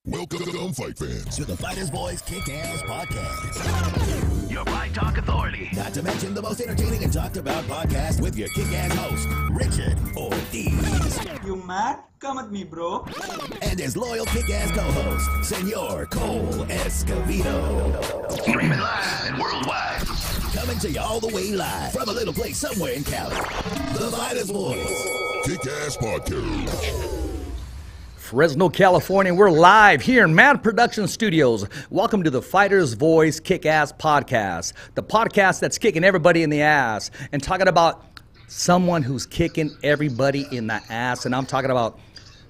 Welcome, fight fans, to the Fighters Boys Kick-Ass Podcast. Your Fight Talk Authority. Not to mention the most entertaining and talked about podcast with your kick-ass host, Richard Ortiz. You mad? Come at me, bro. And his loyal kick-ass co-host, Senor Cole Escovedo. Streaming live and worldwide. Coming to you all the way live from a little place somewhere in Cali. The Fighters Boys Kick-Ass Podcast. Fresno, California. We're live here in Mad Production Studios. Welcome to the Fighter's Voice Kick-Ass Podcast, the podcast that's kicking everybody in the ass and talking about someone who's kicking everybody in the ass. And I'm talking about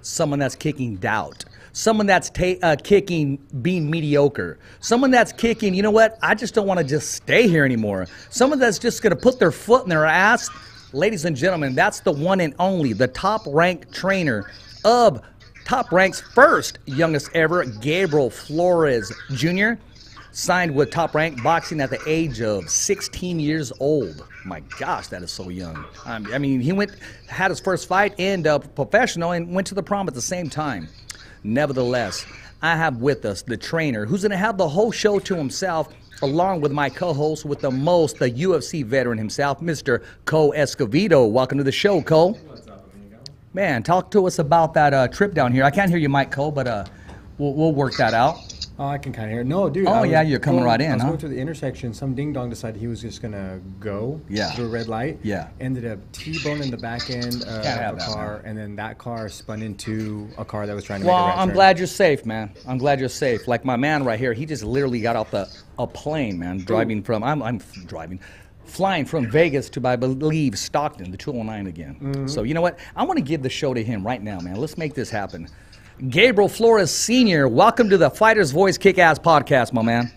someone that's kicking doubt, someone that's kicking being mediocre, someone that's kicking, you know what, I just don't want to just stay here anymore, someone that's just going to put their foot in their ass. Ladies and gentlemen, that's the one and only, the top-ranked trainer of Top Rank's first youngest ever, Gabe Flores Jr., signed with Top Rank Boxing at the age of 16 years old. My gosh, that is so young. I mean, he had his first fight and professional and went to the prom at the same time. Nevertheless, I have with us the trainer who's going to have the whole show to himself, along with my co-host with the most, the UFC veteran himself, Mr. Cole Escovedo. Welcome to the show, Cole. Man, talk to us about that trip down here. I can't hear you, Mike Cole, but we'll work that out. Oh, I can kind of hear it. No, dude. Oh, yeah, you're coming right in, I was huh? going through the intersection. Some ding-dong decided he was just going to go through a red light. Yeah. Ended up T-boning the back end of a car, and then that car spun into a car that was trying to make a right turn. I'm glad you're safe, man. I'm glad you're safe. Like my man right here, he just literally got off a plane, man, driving from, flying from Vegas to, I believe, Stockton, the 209 again. Mm-hmm. So you know what? I want to give the show to him right now, man. Let's make this happen. Gabe Flores Sr., welcome to the Fighter's Voice Kick-Ass Podcast, my man.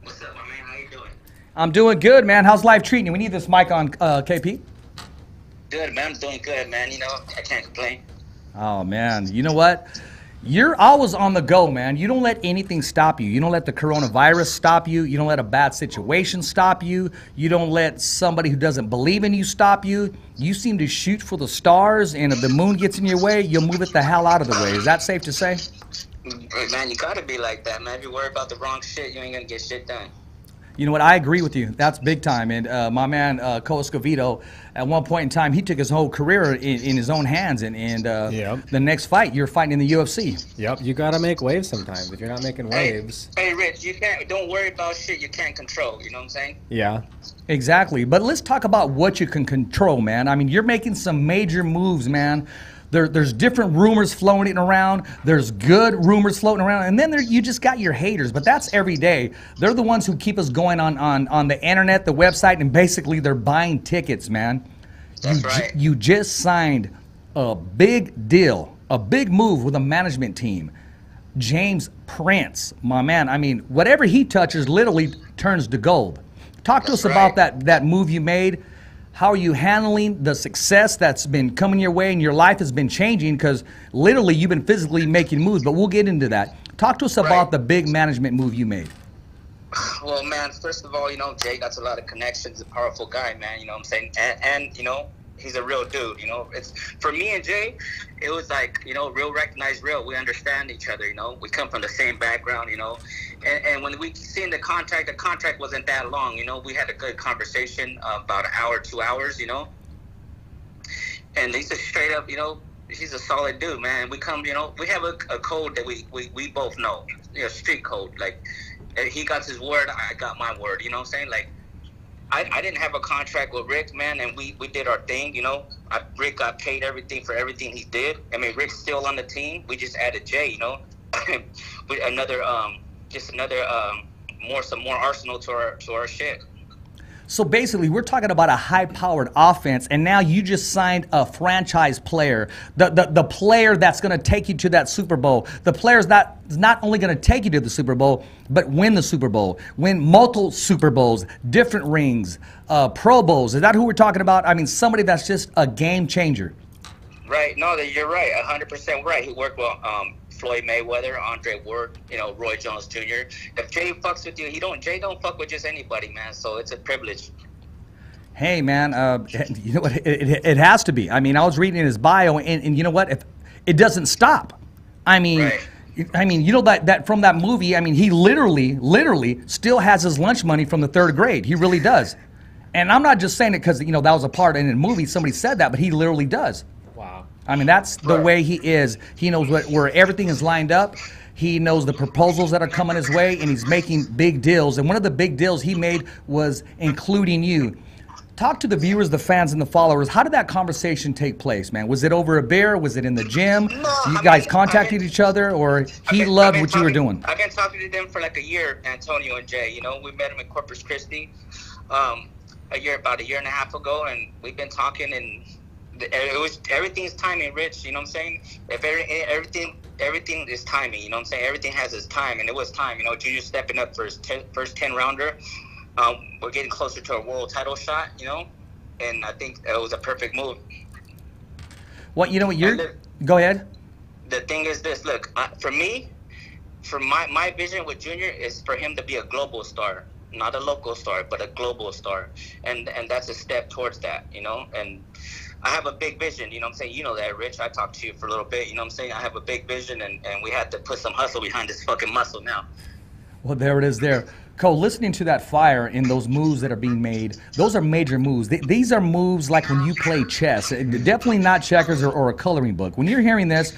What's up, my man? How you doing? I'm doing good, man. How's life treating you? We need this mic on, KP. Good, man. I'm doing good, man. You know, I can't complain. Oh, man. You know what? You're always on the go, man. You don't let anything stop you. You don't let the coronavirus stop you. You don't let a bad situation stop you. You don't let somebody who doesn't believe in you stop you. You seem to shoot for the stars, and if the moon gets in your way, you'll move it the hell out of the way. Is that safe to say? Man, you gotta be like that, man. If you worry about the wrong shit, you ain't gonna get shit done. You know what? I agree with you. That's big time. And my man, Cole Escovedo, at one point in time, he took his whole career in his own hands. And the next fight, you're fighting in the UFC. Yep. You got to make waves sometimes. If you're not making waves. Hey, Rich, don't worry about shit you can't control. You know what I'm saying? Yeah. Exactly. But let's talk about what you can control, man. I mean, you're making some major moves, man. There's different rumors floating around. There's good rumors floating around. And then you just got your haters. But that's every day. They're the ones who keep us going on the internet, the website, and basically they're buying tickets, man. That's right. You just signed a big deal, a big move with a management team. James Prince, my man. I mean, whatever he touches literally turns to gold. Talk to us about that move you made. How are you handling the success that's been coming your way and your life has been changing? Because literally you've been physically making moves, but we'll get into that. Talk to us about the big management move you made. Well, man, first of all, you know, Jay got a lot of connections, a powerful guy, man, you know what I'm saying? And you know, he's a real dude, you know. It's for me and Jay, it was like, you know, real recognize real. We understand each other, you know. We come from the same background, you know. And when we seen the contract wasn't that long, you know. We had a good conversation, about an hour, 2 hours, you know. And he's a straight up, you know, he's a solid dude, man. We come, you know, we have a code that we both know, you know, street code. Like, he got his word, I got my word, you know what I'm saying? Like, I didn't have a contract with Rick, man, and we did our thing, you know. Rick got paid everything for everything he did. I mean, Rick's still on the team. We just added Jay, you know. With some more arsenal to our shit. So basically, we're talking about a high-powered offense, and now you just signed a franchise player, the player that's going to take you to that Super Bowl, the player that's not only going to take you to the Super Bowl, but win the Super Bowl, win multiple Super Bowls, different rings, Pro Bowls. Is that who we're talking about? I mean, somebody that's just a game changer. Right. No, you're right. 100% right. He worked with Floyd Mayweather, Andre Ward, you know, Roy Jones Jr. If Jay fucks with you, Jay don't fuck with just anybody, man. So it's a privilege. Hey, man, you know what? It has to be. I mean, I was reading in his bio, and you know what? If it doesn't stop. I mean, I mean, you know that from that movie, I mean, he literally still has his lunch money from the 3rd grade. He really does. And I'm not just saying it because, you know, that was a part in the movie. Somebody said that, but he literally does. Wow. I mean, that's the way he is. He knows where everything is lined up. He knows the proposals that are coming his way, and he's making big deals. And one of the big deals he made was including you. Talk to the viewers, the fans, and the followers. How did that conversation take place, man? Was it over a beer? Was it in the gym? No, You guys contacted each other, or he loved what you were doing? I've been talking to them for like a year, Antonio and Jay. You know, we met him in Corpus Christi about a year and a half ago, and we've been talking, and it was everything's timing, Rich. You know what I'm saying? If everything is timing, you know what I'm saying? Everything has its time, and it was time. You know, Junior stepping up for his first 10-rounder. We're getting closer to a world title shot, you know, and I think it was a perfect move. Well, you know what? Go ahead. The thing is this, look, for me, for my vision with Junior is for him to be a global star, not a local star, but a global star, and that's a step towards that, you know. And I have a big vision, you know what I'm saying? You know that, Rich. I talked to you for a little bit, you know what I'm saying? I have a big vision, and we had to put some hustle behind this fucking muscle now. Well, there it is there. Cole, listening to that fire in those moves that are being made, those are major moves. These are moves like when you play chess. Definitely not checkers or a coloring book. When you're hearing this,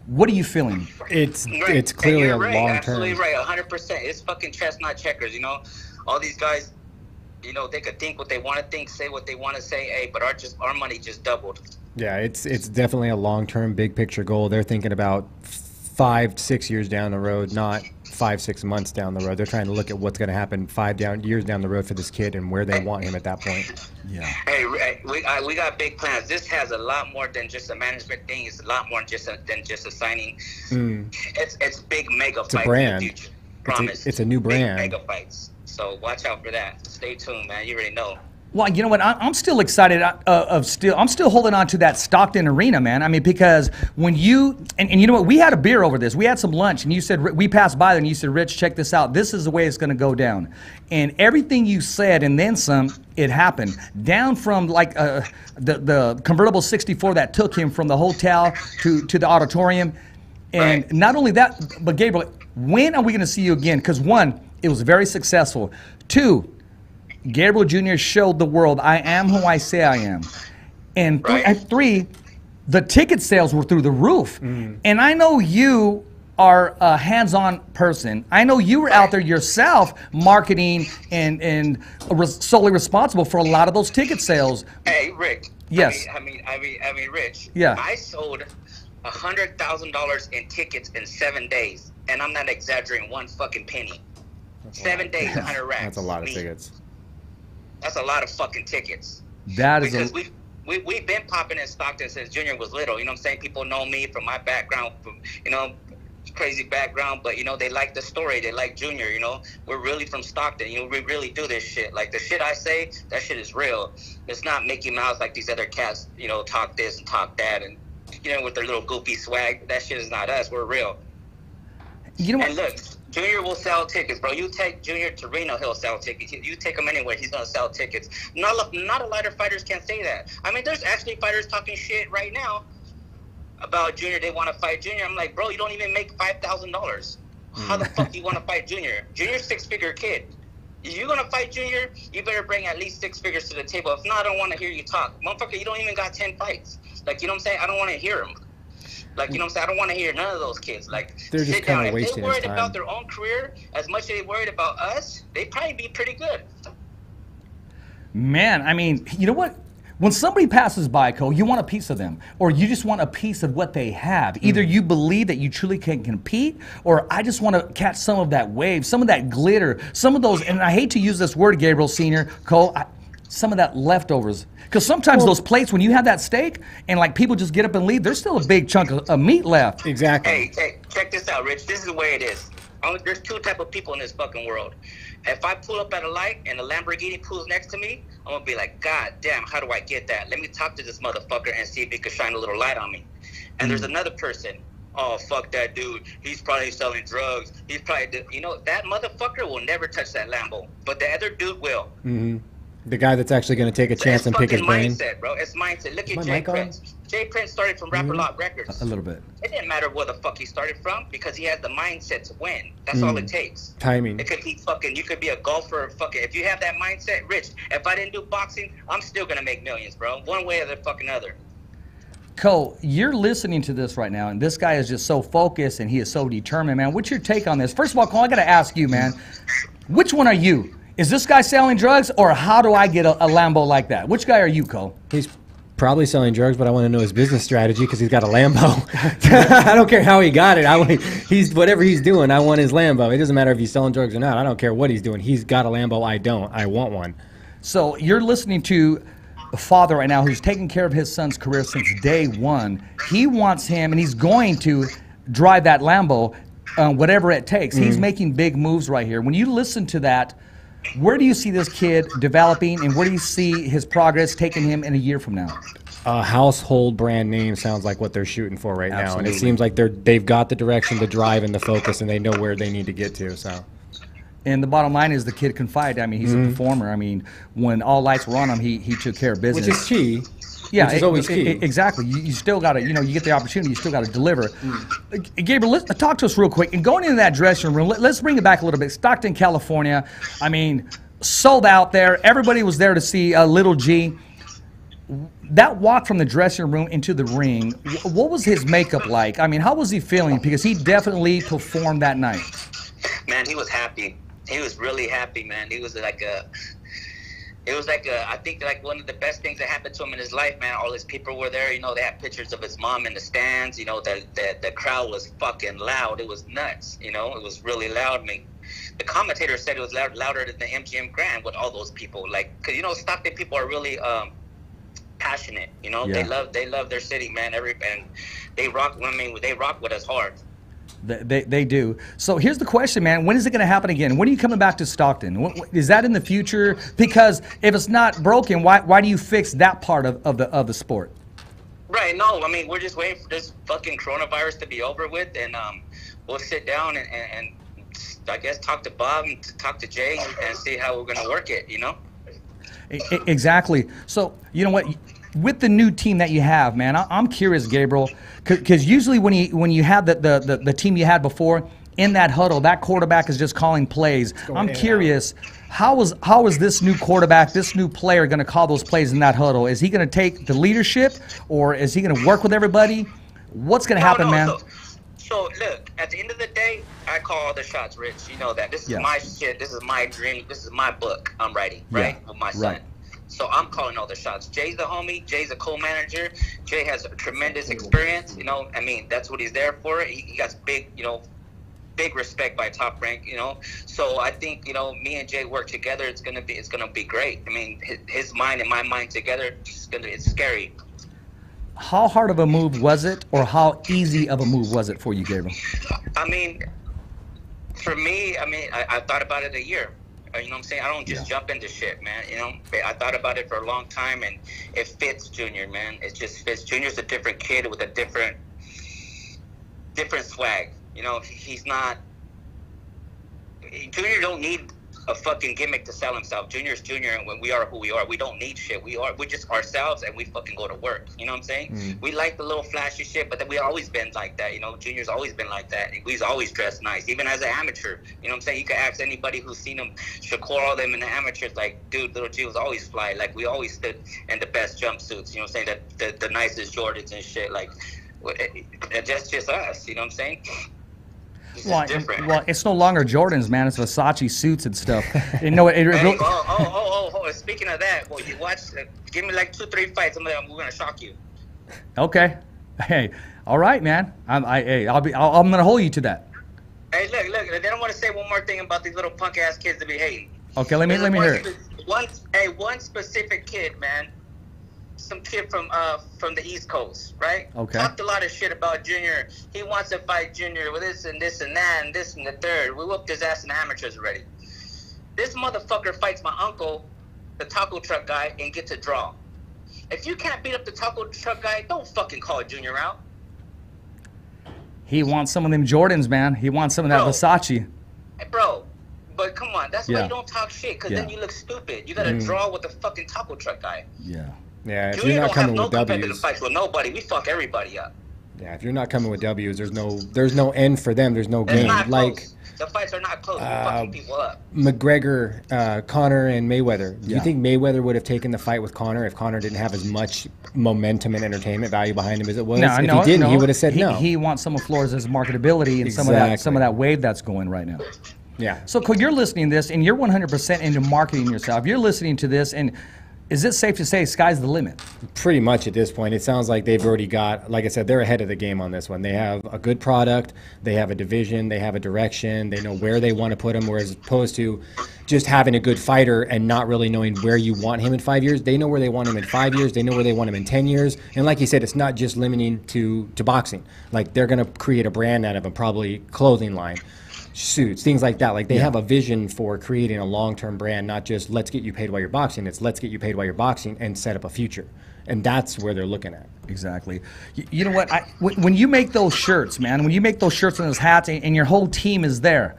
what are you feeling? It's clearly a long term. Absolutely right, 100%. It's fucking chess, not checkers, you know? All these guys, you know, they could think what they want to think, say what they want to say, hey, but our money just doubled. Yeah, it's definitely a long-term, big-picture goal. They're thinking about 5-6 years down the road, not 5-6 months down the road. They're trying to look at what's going to happen 5 years down the road for this kid and where they want him at that point. Yeah. Hey, we got big plans. This has a lot more than just a management thing. It's a lot more than just a signing. It's big mega fights. It's a brand. In the future. Promise. It's a new brand. Big mega fights. So watch out for that. Stay tuned, man. You already know. Well, you know what? I'm still excited. I'm still holding on to that Stockton arena, man. I mean, because when you and you know what? We had a beer over this. We had some lunch, and you said we passed by there, and you said, "Rich, check this out. This is the way it's going to go down." And everything you said, and then some, it happened. Down from like the convertible 64 that took him from the hotel to the auditorium, and Right. not only that, but Gabriel, when are we going to see you again? Because one, it was very successful. Two, Gabriel Jr. showed the world, I am who I say I am. And three, the ticket sales were through the roof. And I know you are a hands-on person. I know you were out there yourself marketing and solely responsible for a lot of those ticket sales. Hey, Rick. Yes. I mean, Rich. Yeah. I sold $100,000 in tickets in 7 days, and I'm not exaggerating one fucking penny. 7 days, 100 racks. That's a lot of tickets. That's a lot of fucking tickets. That is because we've been popping in Stockton since Junior was little. You know what I'm saying? People know me from my background, from, you know, crazy background, but you know, they like the story. They like Junior, you know. We're really from Stockton. You know, we really do this shit. Like the shit I say, that shit is real. It's not Mickey Mouse like these other cats, you know, talk this and talk that, and you know, with their little goofy swag. That shit is not us. We're real. You know what? And look, Junior will sell tickets, bro. You take Junior to Reno, he'll sell tickets. You take him anywhere, he's gonna sell tickets. Not a lot of fighters can say that. I mean, there's actually fighters talking shit right now about Junior. They want to fight Junior. I'm like, bro, you don't even make $5,000. How the fuck do you want to fight Junior? Junior's a 6-figure kid. If you're gonna fight Junior, you better bring at least 6 figures to the table. If not, I don't want to hear you talk, motherfucker. You don't even got 10 fights. Like, you know what I'm saying? I don't want to hear him. Like, you know what I'm saying? I don't want to hear none of those kids. Like, they're just sit down. kind of If wasting they're worried time. about their own career as much as they worried about us, they'd probably be pretty good. Man, I mean, you know what? When somebody passes by, Cole, you want a piece of them, or you just want a piece of what they have. Either you believe that you truly can compete, or I just want to catch some of that wave, some of that glitter, some of those, and I hate to use this word, Gabriel Sr., Cole, some of that leftovers. Because sometimes those plates, when you have that steak, and like people just get up and leave, there's still a big chunk of meat left. Exactly. Hey, check this out, Rich. This is the way it is. There's two type of people in this fucking world. If I pull up at a light and a Lamborghini pulls next to me, I'm going to be like, God damn, how do I get that? Let me talk to this motherfucker and see if he could shine a little light on me. And there's another person. Oh, fuck that dude. He's probably selling drugs. He's probably, you know, that motherfucker will never touch that Lambo. But the other dude will. Mm-hmm. The guy that's actually going to take a chance and pick his brain. Mindset, bro. It's mindset. Look at My Jay mic on? Prince. Jay Prince started from Rapper Lot Records. A little bit. It didn't matter where the fuck he started from because he has the mindset to win. That's all it takes. Timing. It could be fucking. You could be a golfer. Fucking. If you have that mindset, Rich. If I didn't do boxing, I'm still gonna make millions, bro. One way or the fucking other. Cole, you're listening to this right now, and this guy is just so focused and he is so determined, man. What's your take on this? First of all, Cole, I got to ask you, man, which one are you? Is this guy selling drugs, or how do I get a Lambo like that? Which guy are you, Cole? He's probably selling drugs, but I want to know his business strategy because he's got a Lambo. I don't care how he got it. He's whatever he's doing, I want his Lambo. It doesn't matter if he's selling drugs or not. I don't care what he's doing. He's got a Lambo. I don't. I want one. So you're listening to a father right now who's taken care of his son's career since day one. He wants him, and he's going to drive that Lambo, whatever it takes. He's making big moves right here. When you listen to that, where do you see this kid developing, and where do you see his progress taking him in a year from now? A household brand name sounds like what they're shooting for right now, and it seems like they've got the direction, the drive, and the focus, and they know where they need to get to. So. And the bottom line is the kid can fight. I mean, he's a performer. I mean, when all lights were on him, he took care of business. Which is key. Yeah, which is always key. Exactly. You still got to, you get the opportunity, you still got to deliver. Gabriel, let's talk to us real quick. And going into that dressing room, let's bring it back a little bit. Stockton, California. I mean, sold out there. Everybody was there to see Little G. That walk from the dressing room into the ring, what was his makeup like? I mean, how was he feeling? Because he definitely performed that night. Man, he was happy. He was really happy, man. He was like I think like one of the best things that happened to him in his life, man. All his people were there, they had pictures of his mom in the stands, the crowd was fucking loud. It was nuts, it was really loud. I mean, the commentator said it was louder than the MGM Grand with all those people, like, cause Stockton people are really passionate, Yeah. They love their city, man. And they rock. I mean, they rock with us hard. They do. So here's the question, man. When is it going to happen again? When are you coming back to Stockton? Is that in the future? Because if it's not broken, why do you fix that part of the sport? Right. No, I mean, we're just waiting for this fucking coronavirus to be over with, and we'll sit down and I guess talk to Bob and talk to Jay and see how we're going to work it, Exactly. So, you know what? With the new team that you have, man, I'm curious, Gabriel, because usually when you have the team you had before in that huddle, that quarterback is just calling plays. I'm curious, how is this new quarterback, this new player going to call those plays in that huddle? Is he going to take the leadership, or is he going to work with everybody? What's going to happen, man? So look, at the end of the day, I call all the shots, Rich. You know that. This is my shit. This is my dream. This is my book I'm writing, right, with my son. Right. So I'm calling all the shots. Jay's the homie. Jay's a co-manager. Jay has a tremendous experience. I mean, that's what he's there for. He got big, big respect by Top Rank. So I think me and Jay work together. It's gonna be great. I mean, his mind and my mind together. It's scary. How hard of a move was it, or how easy of a move was it for you, Gabriel? I mean, for me, I thought about it a year. You know what I'm saying? I don't just jump into shit, man. I thought about it for a long time, and it fits Junior, man. It just fits. Junior's a different kid with a different swag. He's not. Junior don't need a fucking gimmick to sell himself. Junior's Junior, and when we are who we are, we don't need shit. We're just ourselves, and we fucking go to work. You know what I'm saying? We like the little flashy shit, but then we always been like that. Junior's always been like that. We've always dressed nice, even as an amateur. You know what I'm saying? You can ask anybody who's seen him, Shakur, all them in the amateurs, like, dude, Little G was always fly. Like, we always stood in the best jumpsuits. You know what I'm saying? The nicest Jordans and shit. Like, that's just us. You know what I'm saying? Well, it's no longer Jordans, man. It's Versace suits and stuff. Speaking of that, well, you watch. Give me like 2-3 fights. We're gonna shock you. Okay. Hey, all right, man. I'm gonna hold you to that. Hey, look. They don't want to say one more thing about these little punk ass kids that be hating. Okay, let me hear it. One specific kid, man. Some kid from the East Coast, right? Okay. Talked a lot of shit about Junior. He wants to fight Junior with this and this and that and this and the third. We whooped his ass in the amateurs already. This motherfucker fights my uncle, the taco truck guy, and gets a draw. If you can't beat up the taco truck guy, don't fucking call Junior out. He wants some of them Jordans, man. He wants some of that Versace. Bro, But come on, that's why you don't talk shit, because then you look stupid. You got to draw with the fucking taco truck guy. Yeah, if Junior you're not don't have coming no with competitive W's, fights with nobody. We fuck everybody up. yeah, if you're not coming with W's, there's no end for them. There's no It's game. not Like close. The fights are not close. We're fucking people up. McGregor, Conor, and Mayweather. Do you think Mayweather would have taken the fight with Conor if Conor didn't have as much momentum and entertainment value behind him as it was? If he didn't, he would have said no. He wants some of Flores' marketability and some of that wave that's going right now. Yeah. So, Cole, you're listening to this, and you're 100% into marketing yourself. You're listening to this, and is it safe to say sky's the limit? Pretty much at this point. It sounds like they've already got, like I said, they're ahead of the game on this one. They have a good product, they have a division, they have a direction, they know where they want to put him, whereas opposed to just having a good fighter and not really knowing where you want him in 5 years. They know where they want him in 5 years, they know where they want him in 10 years. And like you said, it's not just limiting to boxing. Like they're going to create a brand out of him, probably clothing line, suits, things like that. Like they have a vision for creating a long-term brand, not just let's get you paid while you're boxing. It's let's get you paid while you're boxing and set up a future. And that's where they're looking at. Exactly. You know what? When you make those shirts, man, when you make those shirts and those hats and your whole team is there,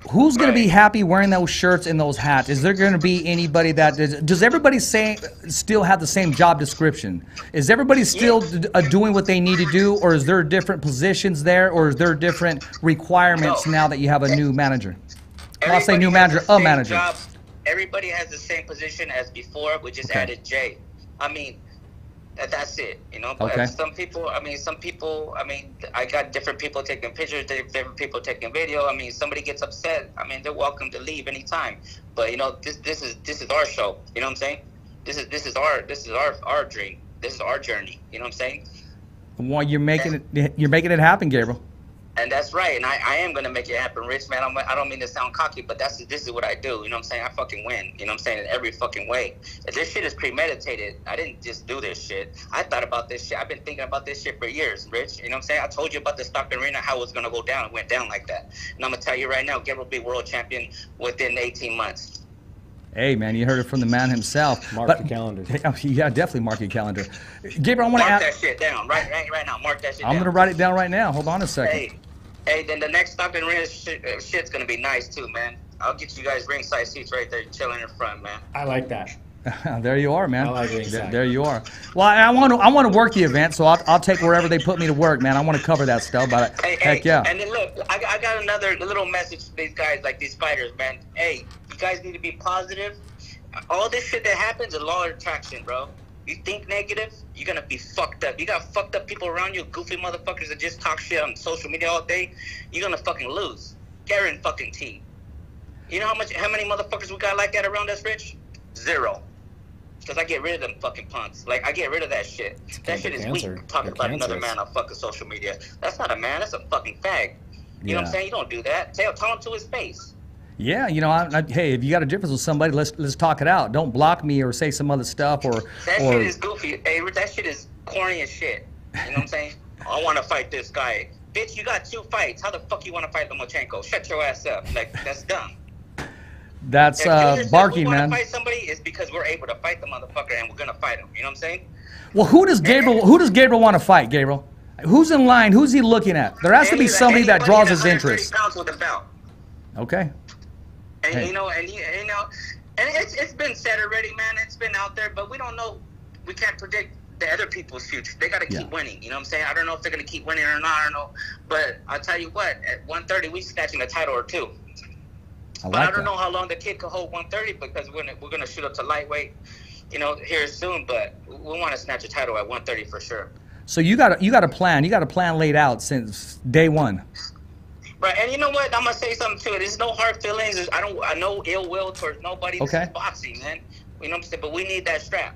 who's going to be happy wearing those shirts and those hats? Is there going to be anybody does everybody still have the same job description? Is everybody still doing what they need to do, or is there different positions there, or is there different requirements now that you have a new manager? Well, I'll say new manager, a manager. Job. Everybody has the same position as before. We just added Jay. I mean, that's it, you know. But some people, I got different people taking pictures, different people taking video. I mean, somebody gets upset, I mean, they're welcome to leave anytime. But you know, this is our show. You know what I'm saying? This is our dream. This is our journey. You know what I'm saying? Well, you're making it happen, Gabriel. And that's right, and I am gonna make it happen, Rich, man. I don't mean to sound cocky, but this is what I do. You know what I'm saying? I fucking win. You know what I'm saying? In every fucking way. If this shit is premeditated. I didn't just do this shit. I thought about this shit. I've been thinking about this shit for years, Rich. You know what I'm saying? I told you about the Stockton Arena, how it was gonna go down. It went down like that. And I'm gonna tell you right now, Gabriel will be world champion within 18 months. Hey, man, you heard it from the man himself. Mark your calendar. Yeah, definitely mark your calendar. Gabriel, I want to mark that shit down right now. Mark that shit down. I'm gonna write it down right now. Hold on a second. Hey, then the next Stockton Arena shit's gonna be nice too, man. I'll get you guys ringside seats right there, chilling in front, man. I like that. There you are, man. I like ringside. There you are. Well, I want to work the event, so I'll take wherever they put me to work, man. I want to cover that stuff, but heck yeah. And then look, I got another little message to these guys, like these fighters, man. Hey, you guys need to be positive. All this shit that happens is law of attraction, bro. You think negative, you're gonna be fucked up. You got fucked up people around you, goofy motherfuckers that just talk shit on social media all day. You're gonna fucking lose. Guarantee. You know how many motherfuckers we got like that around us, Rich? 0. Because I get rid of them fucking punks. Like, I get rid of that shit. That shit is weak. Talking about another man on fucking social media. That's not a man. That's a fucking fag. You know what I'm saying? You don't do that. Tell him to his face. Yeah, you know, hey, if you got a difference with somebody, let's talk it out. Don't block me or say some other stuff or. That shit is goofy. Hey, that shit is corny as shit. You know what I'm saying? I want to fight this guy. Bitch, you got 2 fights. How the fuck you want to fight Lomachenko? Shut your ass up. Like, that's dumb. That's barking, man. If we want to fight somebody, it's because we're able to fight the motherfucker and we're gonna fight him. You know what I'm saying? Well, who does Gabriel want to fight, Gabriel? Who's in line? Who's he looking at? There has to be somebody that draws his interest. With a belt. Okay. And and it's been said already, man. It's been out there, but we don't know. We can't predict the other people's future. They got to keep winning. You know what I'm saying? I don't know if they're gonna keep winning or not. I don't know. But I'll tell you what. At 130, we snatching a title or 2. I don't know how long the kid could hold 130 because we're gonna shoot up to lightweight, you know, here soon. But we want to snatch a title at 130 for sure. So you got a plan. You got a plan laid out since day one. Right, and you know what? I'm gonna say something too. There's no hard feelings. I know ill will towards nobody. Okay. This is boxing, man. You know what I'm saying? But we need that strap.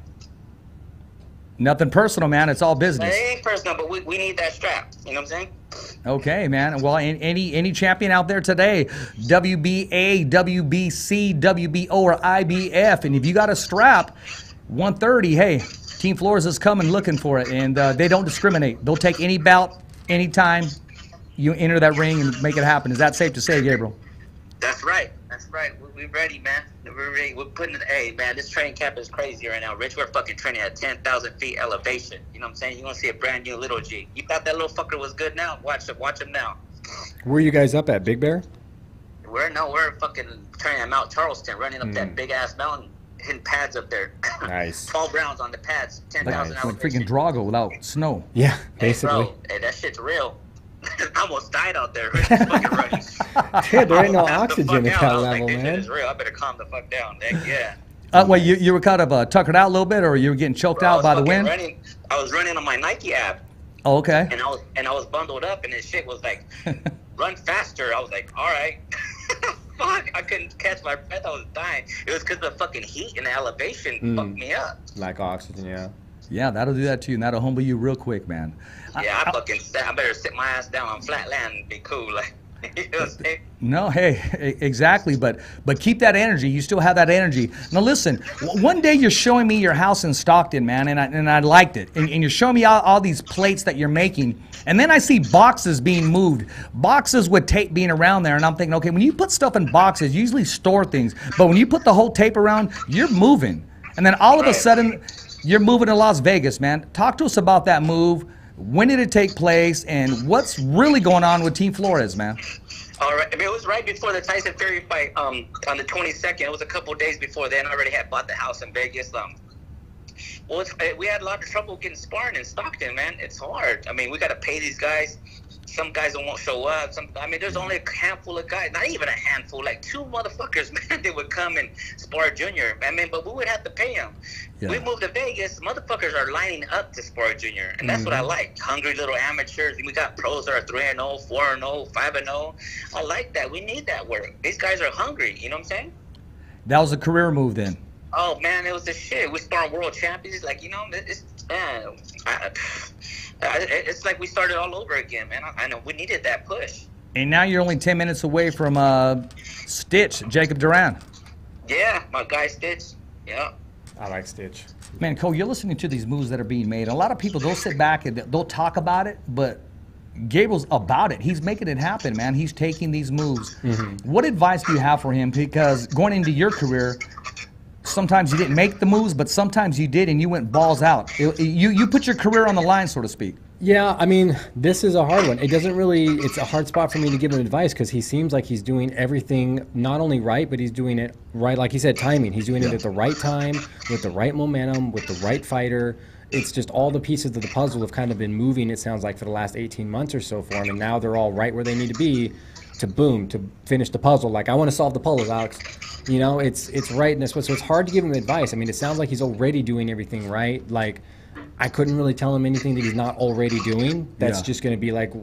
Nothing personal, man. It's all business. It ain't personal, but we need that strap. You know what I'm saying? Okay, man. Well, any champion out there today, WBA, WBC, WBO, or IBF, and if you got a strap, 130, hey, Team Flores is coming looking for it, and they don't discriminate. They'll take any bout, anytime you enter that ring and make it happen. Is that safe to say, Gabriel? That's right. We're ready, man. We're ready. We're putting it. Hey, man, this training camp is crazy right now. Rich, we're fucking training at 10,000 feet elevation. You know what I'm saying? You want to see a brand new little G. You thought that little fucker was good now? Watch him now. Where are you guys up at, Big Bear? we're fucking training at Mount Charleston, running up that big ass mountain, hitting pads up there. Nice. 12 rounds on the pads, 10,000 Like freaking Drago without snow. Yeah, basically. Hey, bro, hey, that shit's real. I almost died out there. Fucking running. Dude, there ain't no Calm the oxygen fuck at out. I that was level, like, this shit man. is real. I better calm the fuck down. Heck yeah. Well, you were kind of tuckered out a little bit, or you were getting choked Bro, I out was by the fucking wind? I was running on my Nike app. Oh, okay. And I was bundled up, and this shit was like, run faster. I was like, all right. Fuck, I couldn't catch my breath. I was dying. It was because the fucking heat and the elevation fucked me up. Like oxygen, yeah. Yeah, that'll do that to you, and that'll humble you real quick, man. Yeah, I better sit my ass down on flat land and be cool. Like, you know what I'm saying? No, hey, exactly, but keep that energy. You still have that energy. Now listen, one day you're showing me your house in Stockton, man, and I liked it. And you're showing me all these plates that you're making, and then I see boxes being moved, boxes with tape being around there, and I'm thinking, okay, when you put stuff in boxes, you usually store things, but when you put the whole tape around, you're moving. And then all of a sudden, you're moving to Las Vegas, man. Talk to us about that move. When did it take place, and what's really going on with Team Flores, man? All right. I mean, it was right before the Tyson Fury fight on the 22nd. It was a couple of days before then. I already had bought the house in Vegas. Well, we had a lot of trouble getting sparring in Stockton, man. It's hard. I mean, we got to pay these guys. Some guys won't show up. There's only a handful of guys. Not even a handful. Like 2 motherfuckers, man. They would come and spar Junior. I mean, but we would have to pay them. Yeah. We moved to Vegas. Motherfuckers are lining up to spar Junior, and that's what I like. Hungry little amateurs. We got pros that are 3-0, 4-0, 5-0. I like that. We need that work. These guys are hungry. You know what I'm saying? That was a career move then. Oh man, it was the shit. We sparring world champions. Like, you know, it's like we started all over again, man. I know we needed that push. And now you're only 10 minutes away from Stitch, Jacob Duran. Yeah, my guy Stitch. Yeah. I like Stitch. Man, Cole, you're listening to these moves that are being made. A lot of people, they'll sit back and they'll talk about it, but Gabriel's about it. He's making it happen, man. He's taking these moves. What advice do you have for him? Because going into your career, sometimes you didn't make the moves, but sometimes you did, and you went balls out. You put your career on the line, so to speak. Yeah, I mean, this is a hard one. It's a hard spot for me to give him advice because he seems like he's doing everything not only right, but he's doing it right. Like he said, timing. He's doing it at the right time, with the right momentum, with the right fighter. It's just all the pieces of the puzzle have kind of been moving, it sounds like, for the last 18 months or so for him, and now they're all right where they need to be to finish the puzzle. Like, I want to solve the puzzle, Alex. You know, it's right in this way. So it's hard to give him advice. I mean, it sounds like he's already doing everything right. Like, I couldn't really tell him anything that he's not already doing. That's just going to be like,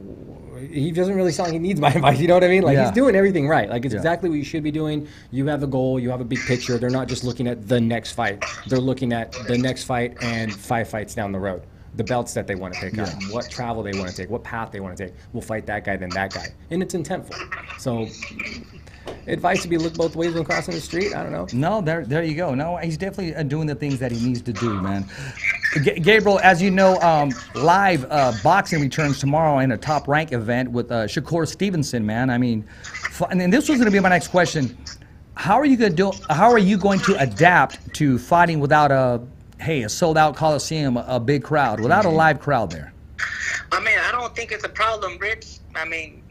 he doesn't really sound like he needs my advice. You know what I mean? Like, he's doing everything right. Like, it's exactly what you should be doing. You have a goal. You have a big picture. They're not just looking at the next fight. They're looking at the next fight and 5 fights down the road. The belts that they want to pick up, what travel they want to take, what path they want to take. We'll fight that guy, then that guy. And it's intentful. So, advice to be looked both ways when crossing the street? I don't know. No, there you go. No, he's definitely doing the things that he needs to do, man. Gabriel, as you know, live boxing returns tomorrow in a Top Rank event with Shakur Stevenson, man. I mean, and then this was going to be my next question. How are you going to adapt to fighting without a sold-out Coliseum, a big crowd, without a live crowd there? I mean, I don't think it's a problem, Rich. I mean,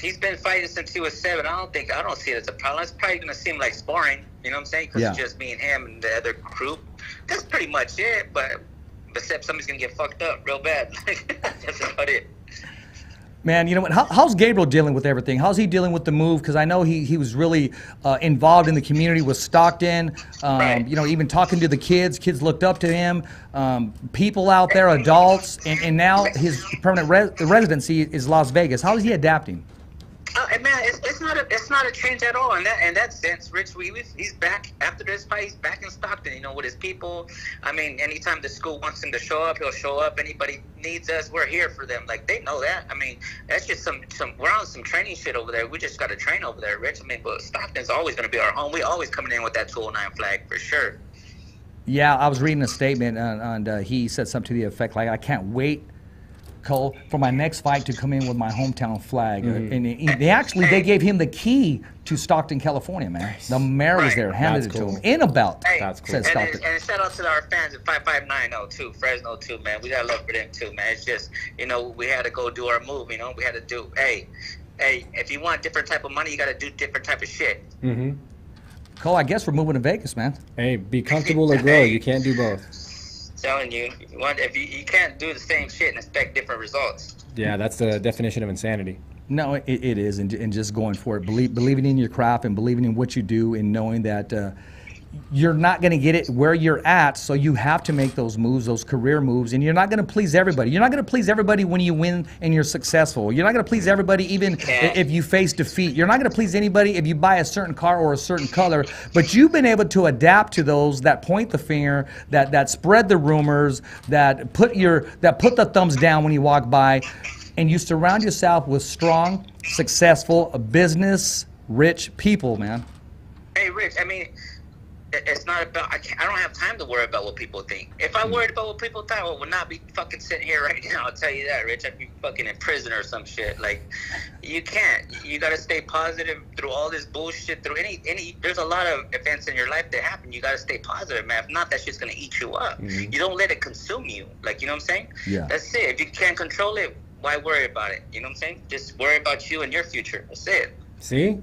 he's been fighting since he was 7. I don't see it as a problem. It's probably going to seem like sparring, you know what I'm saying? Because it's just me and him and the other group. That's pretty much it, but except somebody's going to get fucked up real bad. That's about it. Man, you know what? How's Gabriel dealing with everything? How's he dealing with the move? Because I know he was really involved in the community with Stockton. You know, even talking to the kids. Kids looked up to him. People out there, adults, and now his permanent residency is Las Vegas. How is he adapting? Man, it's not a change at all in that sense, Rich. He's back after this fight. He's back in Stockton, you know, with his people. I mean, anytime the school wants him to show up, he'll show up. Anybody needs us, we're here for them. Like, they know that. I mean, that's just some we're on some training shit over there. We just got to train over there, Rich. I mean, but Stockton's always going to be our home. We always coming in with that 209 flag for sure. Yeah, I was reading a statement, and he said something to the effect like, "I can't wait, Cole, for my next fight to come in with my hometown flag." And they gave him the key to Stockton, California, man. Nice. The mayor was there, handed it to him in a belt. Hey, that's cool. And shout out to our fans at 5590 too, Fresno too, man. We got love for them too, man. It's just, you know, we had to go do our move. You know, we had to do. Hey, hey, if you want different type of money, you got to do different type of shit. Mm-hmm. Cole, I guess we're moving to Vegas, man. Hey, be comfortable or grow. You can't do both. Telling you, you can't do the same shit and expect different results. Yeah, that's the definition of insanity. No, it is, and just going for it, believing in your craft and believing in what you do, and knowing that you're not going to get it where you're at, so you have to make those moves, those career moves, and you're not going to please everybody. You're not going to please everybody when you win and you're successful. You're not going to please everybody even if you face defeat. You're not going to please anybody if you buy a certain car or a certain color, but you've been able to adapt to those that point the finger, that spread the rumors, that put the thumbs down when you walk by, and you surround yourself with strong, successful, business-rich people, man. Hey, Rich, I mean, it's not about, I don't have time to worry about what people think. If I worried about what people thought, I would not be fucking sitting here right now. I'll tell you that, Rich. I'd be fucking in prison or some shit. Like, you can't. You got to stay positive through all this bullshit. Through there's a lot of events in your life that happen. You got to stay positive, man. If not, that shit's going to eat you up. Mm-hmm. You don't let it consume you. Like, you know what I'm saying? Yeah. That's it. If you can't control it, why worry about it? You know what I'm saying? Just worry about you and your future. That's it. See?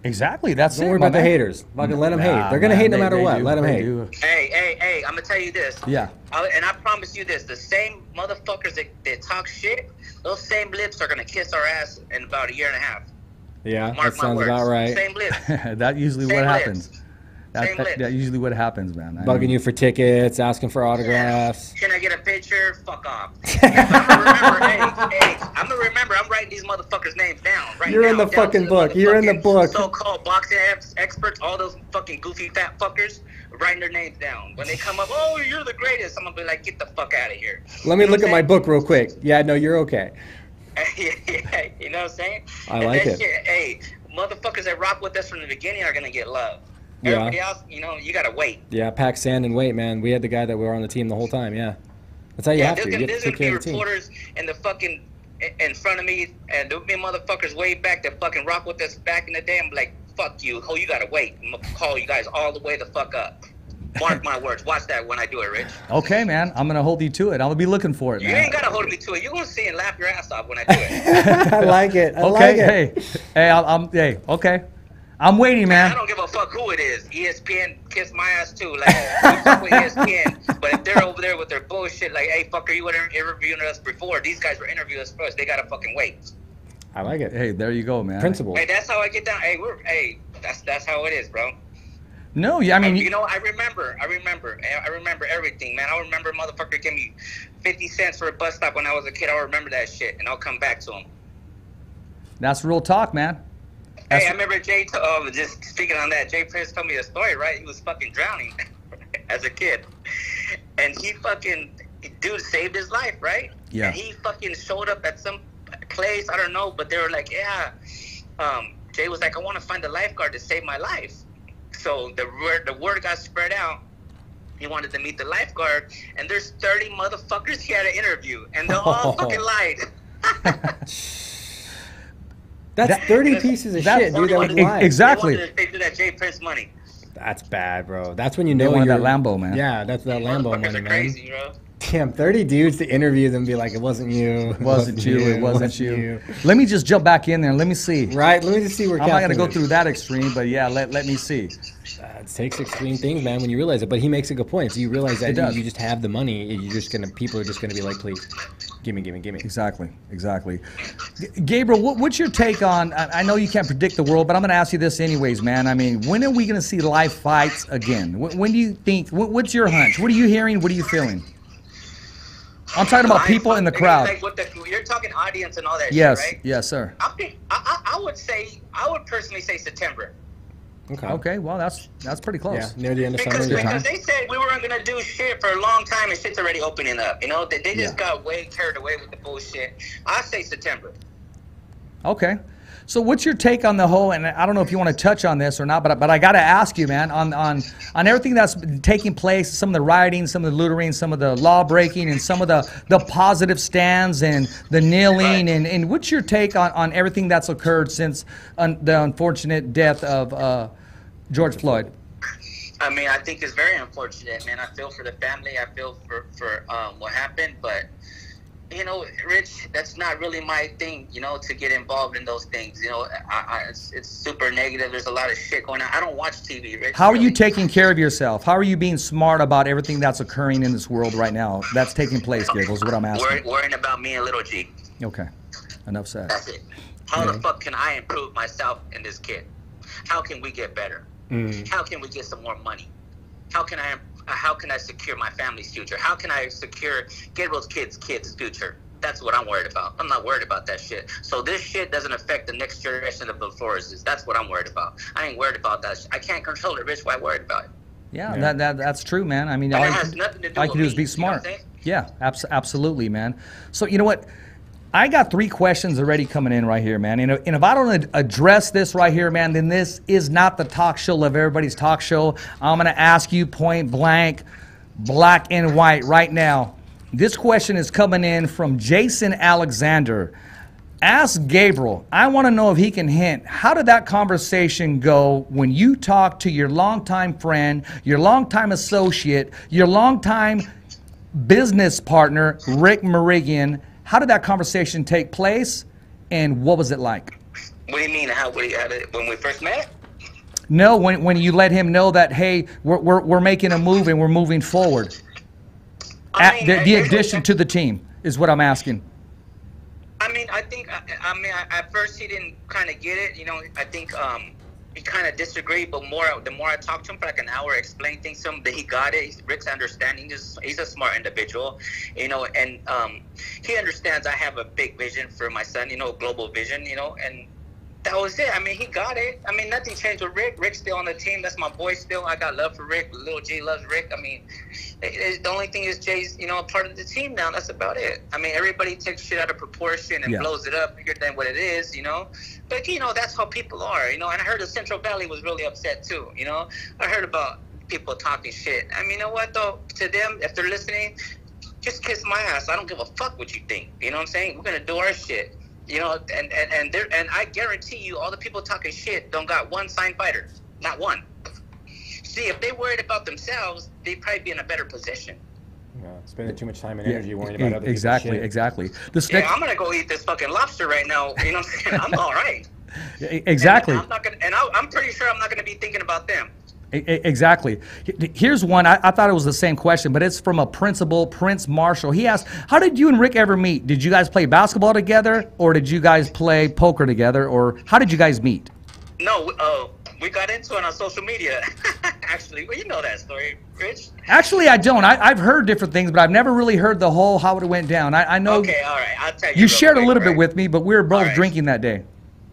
Exactly. That's it. Don't worry about the haters. Fucking let them hate. They're going to hate no matter what. Let them hate. Hey, I'm going to tell you this. Yeah. And I promise you this. The same motherfuckers that talk shit, those same lips are going to kiss our ass in about a year and a half. Yeah, Mark that sounds about right. Same lips. That's usually Same what lips. happens. That's usually what happens, man. Bugging you for tickets, asking for autographs. Can I get a picture? Fuck off. I'm gonna remember. I'm writing these motherfuckers' names down right now. You're in the fucking book. You're in the book. So-called boxing experts, all those fucking goofy fat fuckers, writing their names down. When they come up, oh, you're the greatest, I'm gonna be like, get the fuck out of here. Let me look at my book real quick. Yeah, no, you're okay. You know what I'm saying? I like it. Shit, hey, motherfuckers that rock with us from the beginning are gonna get love. Yeah. Everybody else, you gotta wait. Yeah, pack sand and wait, man. We had the guy that we were on the team the whole time. Yeah, that's how you have to. You have to take care of the team. There's gonna be reporters in the fucking in front of me, and there'll be motherfuckers way back that fucking rock with us back in the day. I'm like, fuck you. Oh, you gotta wait. I'm gonna call you guys all the way the fuck up. Mark my words. Watch that when I do it, Rich. Okay, man. I'm gonna hold you to it. I'm gonna be looking for it, man. You ain't gotta hold me to it. You're gonna see and laugh your ass off when I do it. I like it. I Okay, like it. hey, okay. I'm waiting, man. I don't give a fuck who it is. ESPN kiss my ass too. Like, we fuck with ESPN. But if they're over there with their bullshit, like, hey, fucker, you were interviewing us before. These guys were interviewing us first. They gotta fucking wait. I like it. Hey, there you go, man. Principle. Hey, that's how I get down. Hey, that's how it is, bro. No, yeah, I mean, I remember everything, man. I remember motherfucker give me 50 cents for a bus stop when I was a kid. I'll remember that shit, and I'll come back to him. that's real talk, man. Hey, I remember Jay, just speaking on that, Jay Prince told me a story, right? He was fucking drowning as a kid. And dude saved his life, right? Yeah. And he fucking showed up at some place, I don't know, but they were like, yeah. Jay was like, I want to find a lifeguard to save my life. So the word got spread out. He wanted to meet the lifeguard, and there's 30 motherfuckers he had to interview, and they all fucking lied. That's 30 pieces of shit, dude. That was live. Exactly. They wanted to do that Jay Prince money. That's bad, bro. That's when you know wanted you're that Lambo, man. Yeah, that's that Lambo Motherfuckers money, are man. crazy, bro. Damn, 30 dudes to interview them, be like, it wasn't you. It wasn't you. Let me just jump back in there and let me see. Right? Let me just see where I'm not Captain gonna go is. through that extreme, but yeah, let me see. It takes extreme things, man, when you realize it. But he makes a good point. So you realize that you just have the money. People are just gonna be like, please, give me. Exactly. Gabriel, what's your take on? I know you can't predict the world, but I'm gonna ask you this anyways, man. I mean, when are we gonna see live fights again? When do you think? What's your hunch? What are you hearing? What are you feeling? I'm talking about people in the crowd. Like you're talking audience and all that Yes, shit, right? yes, sir. I would personally say September. Okay. Well, that's pretty close. Yeah, near the end of summer. Because they said we weren't gonna do shit for a long time, and shit's already opening up. You know, they just got way carried away with the bullshit. I say September. Okay. So what's your take on the whole, and I don't know if you want to touch on this or not, but I got to ask you, man, on everything that's taking place, some of the rioting, some of the lootering, some of the law breaking, and some of the positive stands and the kneeling, and what's your take on everything that's occurred since the unfortunate death of George Floyd? I mean, I think it's very unfortunate, man. I feel for the family. I feel for what happened, but you know, Rich, that's not really my thing, you know, to get involved in those things. You know, it's super negative. There's a lot of shit going on. I don't watch TV, Rich. How are you taking care of yourself? How are you being smart about everything that's occurring in this world right now that's taking place, Gabe, is what I'm asking. Worrying about me and Little G. Okay. Enough said. That's it. How the fuck can I improve myself and this kid? How can we get better? How can we get some more money? How can I secure my family's future? How can I secure Gabriel's kids' future? That's what I'm worried about. I'm not worried about that shit. So this shit doesn't affect the next generation of the Flores. That's what I'm worried about. I ain't worried about that shit. I can't control it, Rich. Why worried about it? Yeah, that's true, man. I mean, and all it has nothing to do I with can do is me, be smart. You know Yeah, absolutely, man. So you know what? I got 3 questions already coming in right here, man. And if I don't address this right here, man, then this is not the talk show of everybody's talk show. I'm going to ask you point blank, black and white right now. This question is coming in from Jason Alexander. Ask Gabriel, I want to know if he can hint, how did that conversation go when you talked to your longtime friend, your longtime associate, your longtime business partner, Rick Meridian? How did that conversation take place, and what was it like? What do you mean? When we first met? No, when you let him know that, hey, we're making a move and we're moving forward. The addition to the team is what I'm asking. I mean, at first he didn't kind of get it. You know, I think he kind of disagreed, but the more I talked to him for like an hour, explained things to him, that he got it. Rick's understanding. He's a smart individual, you know, and he understands I have a big vision for my son, you know, global vision, you know, and that was it. I mean, he got it. I mean, nothing changed with Rick. Rick's still on the team. That's my boy still. I got love for Rick. Little G loves Rick. I mean, the only thing is Jay's, you know, a part of the team now. That's about it. I mean, everybody takes shit out of proportion and blows it up bigger than what it is, you know. But, you know, that's how people are, you know. And I heard the Central Valley was really upset, too, you know. I heard about people talking shit. I mean, you know what, though? To them, if they're listening, just kiss my ass. I don't give a fuck what you think. You know what I'm saying? We're going to do our shit. You know, and I guarantee you, all the people talking shit don't got one signed fighter, not one. See, if they worried about themselves, they'd probably be in a better position. Yeah, spending too much time and energy worrying about other people's shit. Exactly. I'm gonna go eat this fucking lobster right now. You know what I'm saying? I'm all right. Exactly. And I'm pretty sure I'm not gonna be thinking about them. Exactly. Here's one. I thought it was the same question, but it's from a principal, Prince Marshall. He asked, how did you and Rick ever meet? Did you guys play basketball together, or did you guys play poker together, or how did you guys meet? No, we got into it on social media. Actually, well, you know that story, Rich. Actually, I don't. I've heard different things, but I've never really heard the whole how it went down. I know. Okay, all right. I'll tell you. You shared a little bit with me, but we were both drinking that day.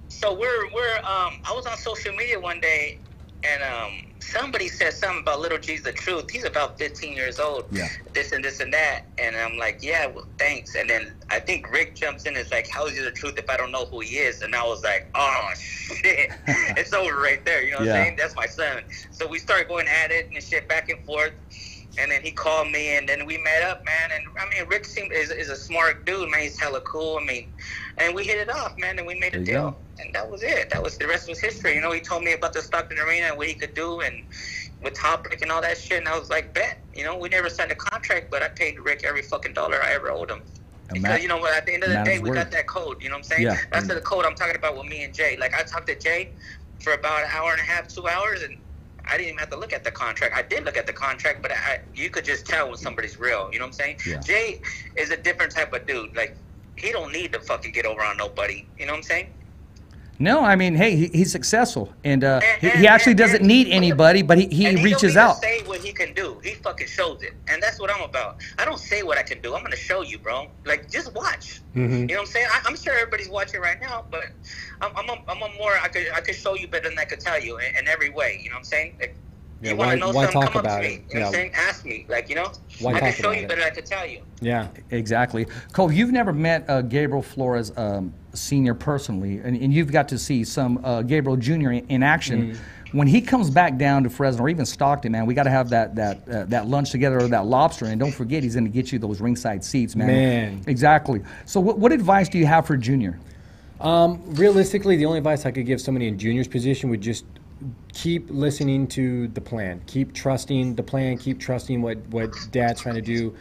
So I was on social media one day, and somebody said something about Little G's the truth. He's about 15 years old. Yeah. This and that. And I'm like, yeah, well, thanks. And then I think Rick jumps in and is like, how is he the truth if I don't know who he is? And I was like, oh, shit. It's over right there. You know what I'm saying? That's my son. So we started going at it and shit back and forth. And then he called me, and then we met up, man. And, I mean, Rick is a smart dude, man. He's hella cool. I mean, and we hit it off, man, and we made a deal. And that was it. The rest was history. You know, he told me about the Stockton Arena and what he could do, and with Topic and all that shit. And I was like, bet. You know, we never signed a contract, but I paid Rick every fucking dollar I ever owed him. Because, you know what, at the end of the day, we got that code. You know what I'm saying? Yeah. That's the code I'm talking about with me and Jay. Like, I talked to Jay for about an hour and a half, 2 hours, and I didn't even have to look at the contract. I did look at the contract, but you could just tell when somebody's real. You know what I'm saying? Yeah. Jay is a different type of dude. Like, he don't need to fucking get over on nobody. You know what I'm saying? No, I mean, hey, he's successful, and he actually doesn't need anybody, but he reaches out. He don't say what he can do. He fucking shows it, and that's what I'm about. I don't say what I can do. I'm gonna show you, bro. Like, just watch. Mm-hmm. You know what I'm saying? I'm sure everybody's watching right now, but I could show you better than I could tell you in every way. You know what I'm saying? Like, yeah, you want to know something, come up to me. It? You know what I'm saying? Ask me. Like, you know, I can show you better than I could tell you. Yeah, exactly. Cole, you've never met Gabriel Flores Sr. personally, and you've got to see some Gabriel Jr. in action. Mm-hmm. When he comes back down to Fresno or even Stockton, man, we got to have that lunch together or that lobster. And don't forget, he's going to get you those ringside seats, man. Exactly. So what advice do you have for Junior? Realistically, the only advice I could give somebody in Junior's position would just keep listening to the plan. Keep trusting the plan. Keep trusting what Dad's trying to do.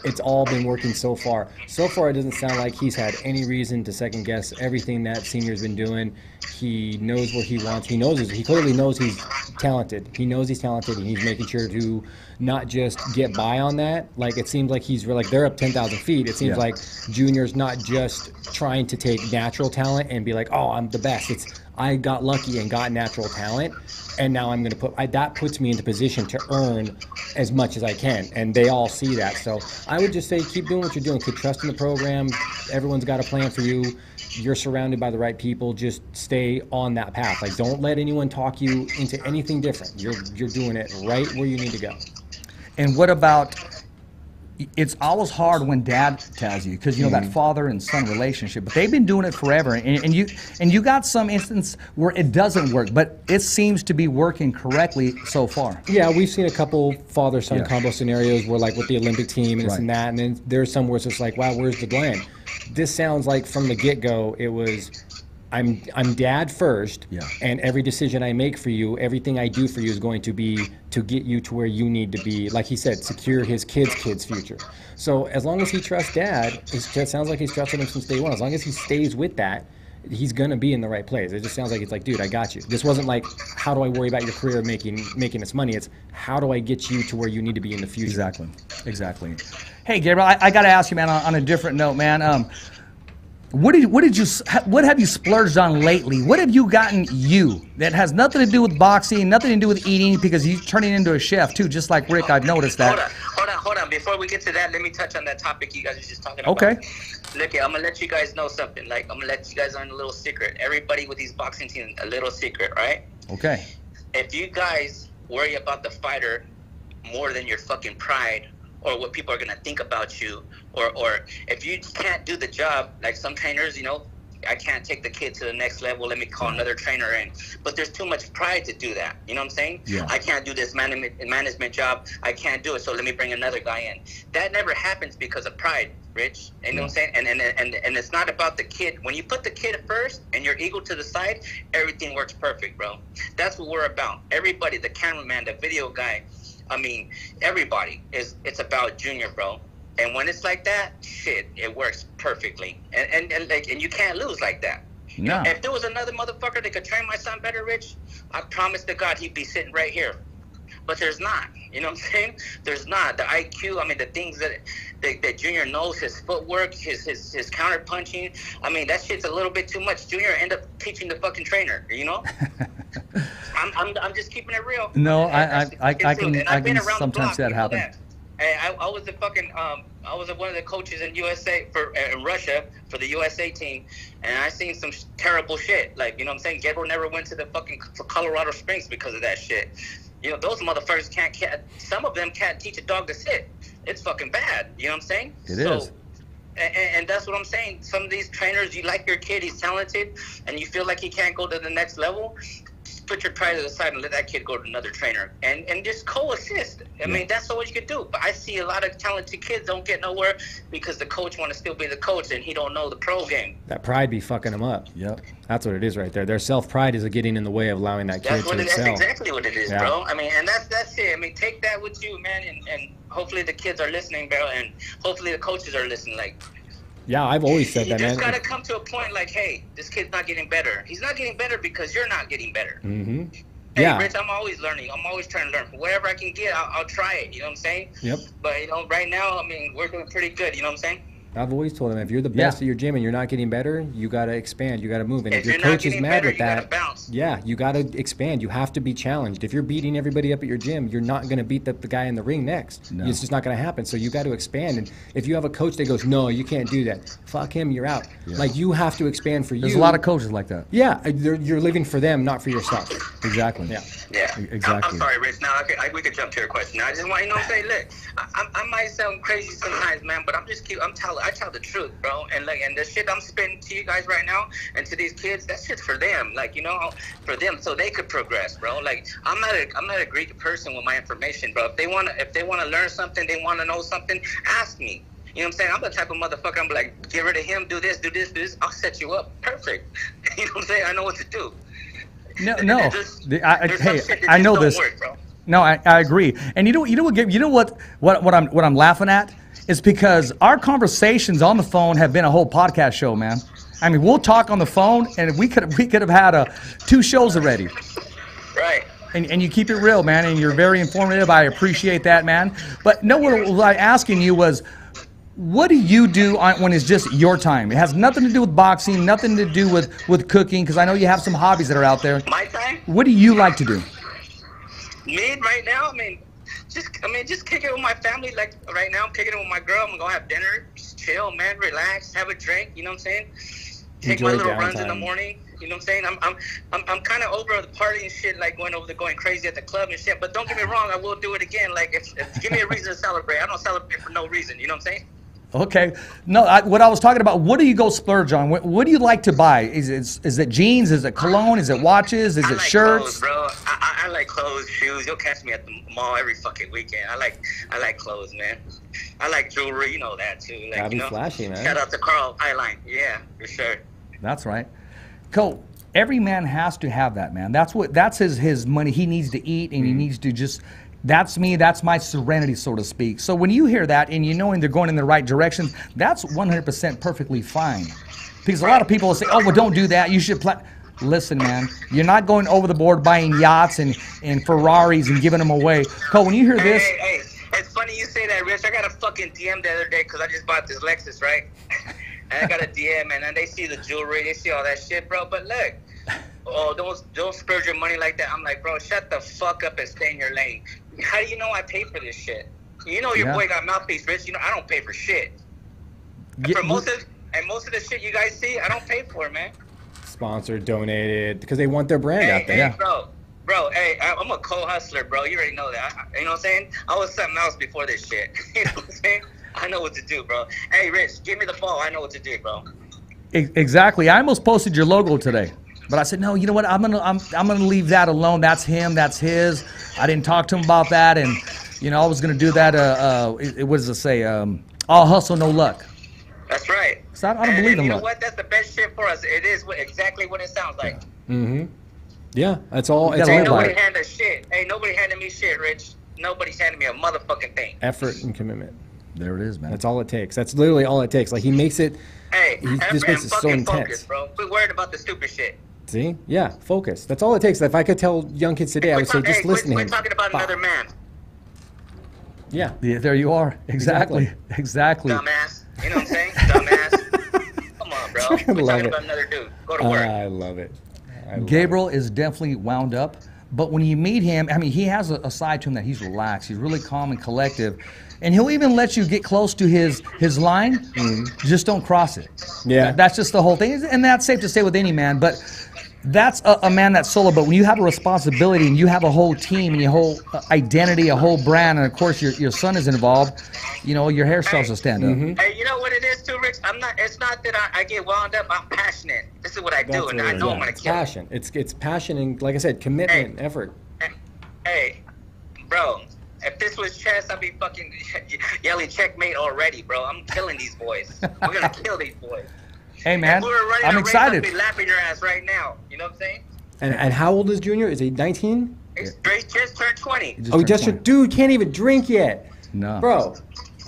it's all been working so far. So far, it doesn't sound like he's had any reason to second guess everything that Senior's been doing. He knows what he wants. He clearly knows he's talented. He knows he's talented, and he's making sure to not just get by on that. Like, it seems like he's like, they're up 10,000 feet. It seems like Junior's not just trying to take natural talent and be like, oh, I'm the best. It's, I got lucky and got natural talent, and now I'm going to that puts me into position to earn as much as I can, and they all see that. So I would just say keep doing what you're doing. Keep trusting the program. Everyone's got a plan for you. You're surrounded by the right people. Just stay on that path. Like, don't let anyone talk you into anything different. You're doing it right where you need to go. And what about, it's always hard when dad tells you, because you know that father and son relationship, but they've been doing it forever, and you got some instance where it doesn't work, but it seems to be working correctly so far. Yeah, we've seen a couple father-son combo scenarios where, like, with the Olympic team and this and that, and then there's some where it's just like, wow, where's the blame? This sounds like from the get-go it was, I'm dad first, and every decision I make for you, everything I do for you is going to be to get you to where you need to be. Like he said, secure his kids' future. So as long as he trusts dad, it sounds like he's trusted him since day one. As long as he stays with that, he's going to be in the right place. It just sounds like it's like, dude, I got you. This wasn't like, how do I worry about your career making this money? It's, how do I get you to where you need to be in the future? Exactly. Hey, Gabriel, I got to ask you, man, on a different note, man. What have you splurged on lately? What have you gotten that has nothing to do with boxing, nothing to do with eating, because you're turning into a chef too, just like Rick. I've noticed that. Hold on. Before we get to that, let me touch on that topic you guys are just talking about. Okay. Look, I'm gonna let you guys know something. Like, I'm gonna let you guys learn a little secret. Everybody with these boxing teams, a little secret, right? Okay. If you guys worry about the fighter more than your fucking pride, or what people are going to think about you, or if you can't do the job, like some trainers, you know, I can't take the kid to the next level, let me call another trainer in. But there's too much pride to do that. You know what I'm saying? Yeah. I can't do this management job. I can't do it, so let me bring another guy in. That never happens because of pride, Rich. You know what I'm saying? And it's not about the kid. When you put the kid first and your ego to the side, everything works perfect, bro. That's what we're about. Everybody, the cameraman, the video guy, I mean, everybody it's about Junior, bro. And when it's like that, shit, it works perfectly. And you can't lose like that. No. If there was another motherfucker that could train my son better, Rich, I promise to God he'd be sitting right here. But there's not. You know what I'm saying? There's not. The IQ, I mean, the things that Junior knows, his footwork, his counter punching, I mean, that shit's a little bit too much. Junior end up teaching the fucking trainer, you know? I'm just keeping it real. No, I can sometimes see that happen. Hey, I was the fucking I was one of the coaches in USA in Russia for the USA team, and I seen some terrible shit. Like, you know what I'm saying? Gabriel never went to the fucking Colorado Springs because of that shit. You know, those motherfuckers can't. Some of them can't teach a dog to sit. It's fucking bad. You know what I'm saying? It is. And that's what I'm saying. Some of these trainers, you like your kid, he's talented, and you feel like he can't go to the next level. Just put your pride to the side and let that kid go to another trainer, and just co-assist. I mean, that's all you can do. But I see a lot of talented kids don't get nowhere because the coach want to still be the coach and he don't know the pro game. That pride be fucking them up. Yep. That's what it is right there. Their self-pride is getting in the way of allowing that kid to excel. That's exactly what it is, bro. I mean, and that's it. I mean, take that with you, man, and hopefully the kids are listening, bro, and hopefully the coaches are listening. Like, yeah, I've always said that, man. You just got to come to a point like, hey, this kid's not getting better. He's not getting better because you're not getting better. Mm-hmm. Hey, yeah. Rich, I'm always learning. I'm always trying to learn. Whatever I can get, I'll try it. You know what I'm saying? Yep. But, you know, right now, I mean, we're doing pretty good. You know what I'm saying? I've always told them, if you're the best at your gym and you're not getting better, you got to expand. You got to move. And if your coach is mad with that, yeah, you got to expand. You have to be challenged. If you're beating everybody up at your gym, you're not going to beat the guy in the ring next. No. It's just not going to happen. So you got to expand. And if you have a coach that goes, no, you can't do that, fuck him, you're out. Yeah. Like, you have to expand for you. There's a lot of coaches like that. Yeah, you're living for them, not for yourself. Exactly. Yeah. Exactly. I'm sorry, Rich. Now we could jump to your question. Now, I just want you to know, say, look, I might sound crazy sometimes, man, but I tell the truth, bro. And the shit I'm spitting to you guys right now and to these kids, that shit's for them. Like, you know, for them so they could progress, bro. Like, I'm not a greedy person with my information, bro. If they wanna learn something, they wanna know something, ask me. You know what I'm saying? I'm the type of motherfucker, I'm like, get rid of him, do this. I'll set you up. Perfect. You know what I'm saying? I know what to do. No. I know this. Work, bro. No, I agree. And you know what I'm laughing at is because our conversations on the phone have been a whole podcast show, man. I mean, we'll talk on the phone, and we could have had 2 shows already. Right. And you keep it real, man, and you're very informative. I appreciate that, man. But no, what I was asking you was, what do you do when it's just your time? It has nothing to do with boxing, nothing to do with cooking, because I know you have some hobbies that are out there. My time? What do you like to do? Me right now, just kick it with my family. Like right now, I'm kicking it with my girl. I'm gonna go have dinner, just chill, man, relax, have a drink. You know what I'm saying? Take my little runs in the morning. You know what I'm saying? I'm kind of over the party and shit, like going crazy at the club and shit. But don't get me wrong, I will do it again. Like if give me a reason to celebrate. I don't celebrate for no reason. You know what I'm saying? Okay. No, what I was talking about, what do you go splurge on? What do you like to buy? Is it jeans? Is it cologne? Is it watches? Is it shirts? Clothes, bro. I like clothes, shoes. You'll catch me at the mall every fucking weekend. I like clothes, man. I like jewelry. You know that too. Like, Gotta be flashy, man. Shout out to Carl Eyeline. Yeah, for sure. That's right. Cole, every man has to have that, man. That's his money. He needs to eat, and he needs to just. That's me. That's my serenity, so to speak. So when you hear that and you knowing they're going in the right direction, that's 100% perfectly fine. Because a lot of people will say, "Oh, well, don't do that. You should plan." Listen, man, you're not going over the board buying yachts and Ferraris and giving them away. Cole, when you hear this, hey, it's funny you say that, Rich. I got a fucking DM the other day because I just bought this Lexus, right? And I got a DM, and then they see the jewelry, they see all that shit, bro. But look, don't splurge your money like that. I'm like, bro, shut the fuck up and stay in your lane. How do you know I pay for this shit? You know your boy got mouthpiece, Rich. You know I don't pay for shit. And for most of the shit you guys see, I don't pay for it, man. Sponsored, donated, because they want their brand out there. Hey, bro, hey, I'm a co-hustler, bro. You already know that. You know what I'm saying? I was something else before this shit. You know what I'm saying? I know what to do, bro. Hey, Rich, give me the ball. I know what to do, bro. Exactly. I almost posted your logo today, but I said, no, you know what? I'm gonna leave that alone. That's him. That's his. I didn't talk to him about that, and I was gonna do that. What does it say? All hustle, no luck. That's right. So I don't believe in luck. You know what? That's the best shit for us. It is exactly what it sounds like. Mm-hmm. Yeah, that's all. It's Ain't all nobody handed shit. Ain't nobody handed me shit, Rich. Nobody's handed me a motherfucking thing. Effort and commitment. There it is, man. That's all it takes. That's literally all it takes. Like he makes it. Hey, he just makes it so intense. Focus, bro. Quit worried about the stupid shit. See? Yeah, focus. That's all it takes. If I could tell young kids today, I would say just listen to him. Quit talking about another man. Yeah. There you are. Exactly. Dumbass. You know what I'm saying? Dumbass. Come on, bro. Quit talking about another dude. Go to work. I love it. Gabriel is definitely wound up, but when you meet him, I mean, he has a side to him that he's relaxed. He's really calm and collective, and he'll even let you get close to his line. Just don't cross it. Yeah, that's just the whole thing, and that's safe to say with any man. But that's a man that's solo. But when you have a responsibility and you have a whole team and your whole identity, a whole brand, and of course your son is involved, your hair starts to stand up. Hey, you know what it is too, Rich? It's not that I get wound up. I'm passionate. This is what I do, and I know I'm gonna kill it. Passion. It's passion and, like I said, commitment, effort. Hey, bro. If this was chess, I'd be fucking yelling checkmate already, bro. I'm killing these boys. We're gonna kill these boys. Hey, man, if we were running I'm a race, excited. I'd be lapping your ass right now. You know what I'm saying? And how old is Junior? Is he 19? He's just turned 20. Dude can't even drink yet. No, bro.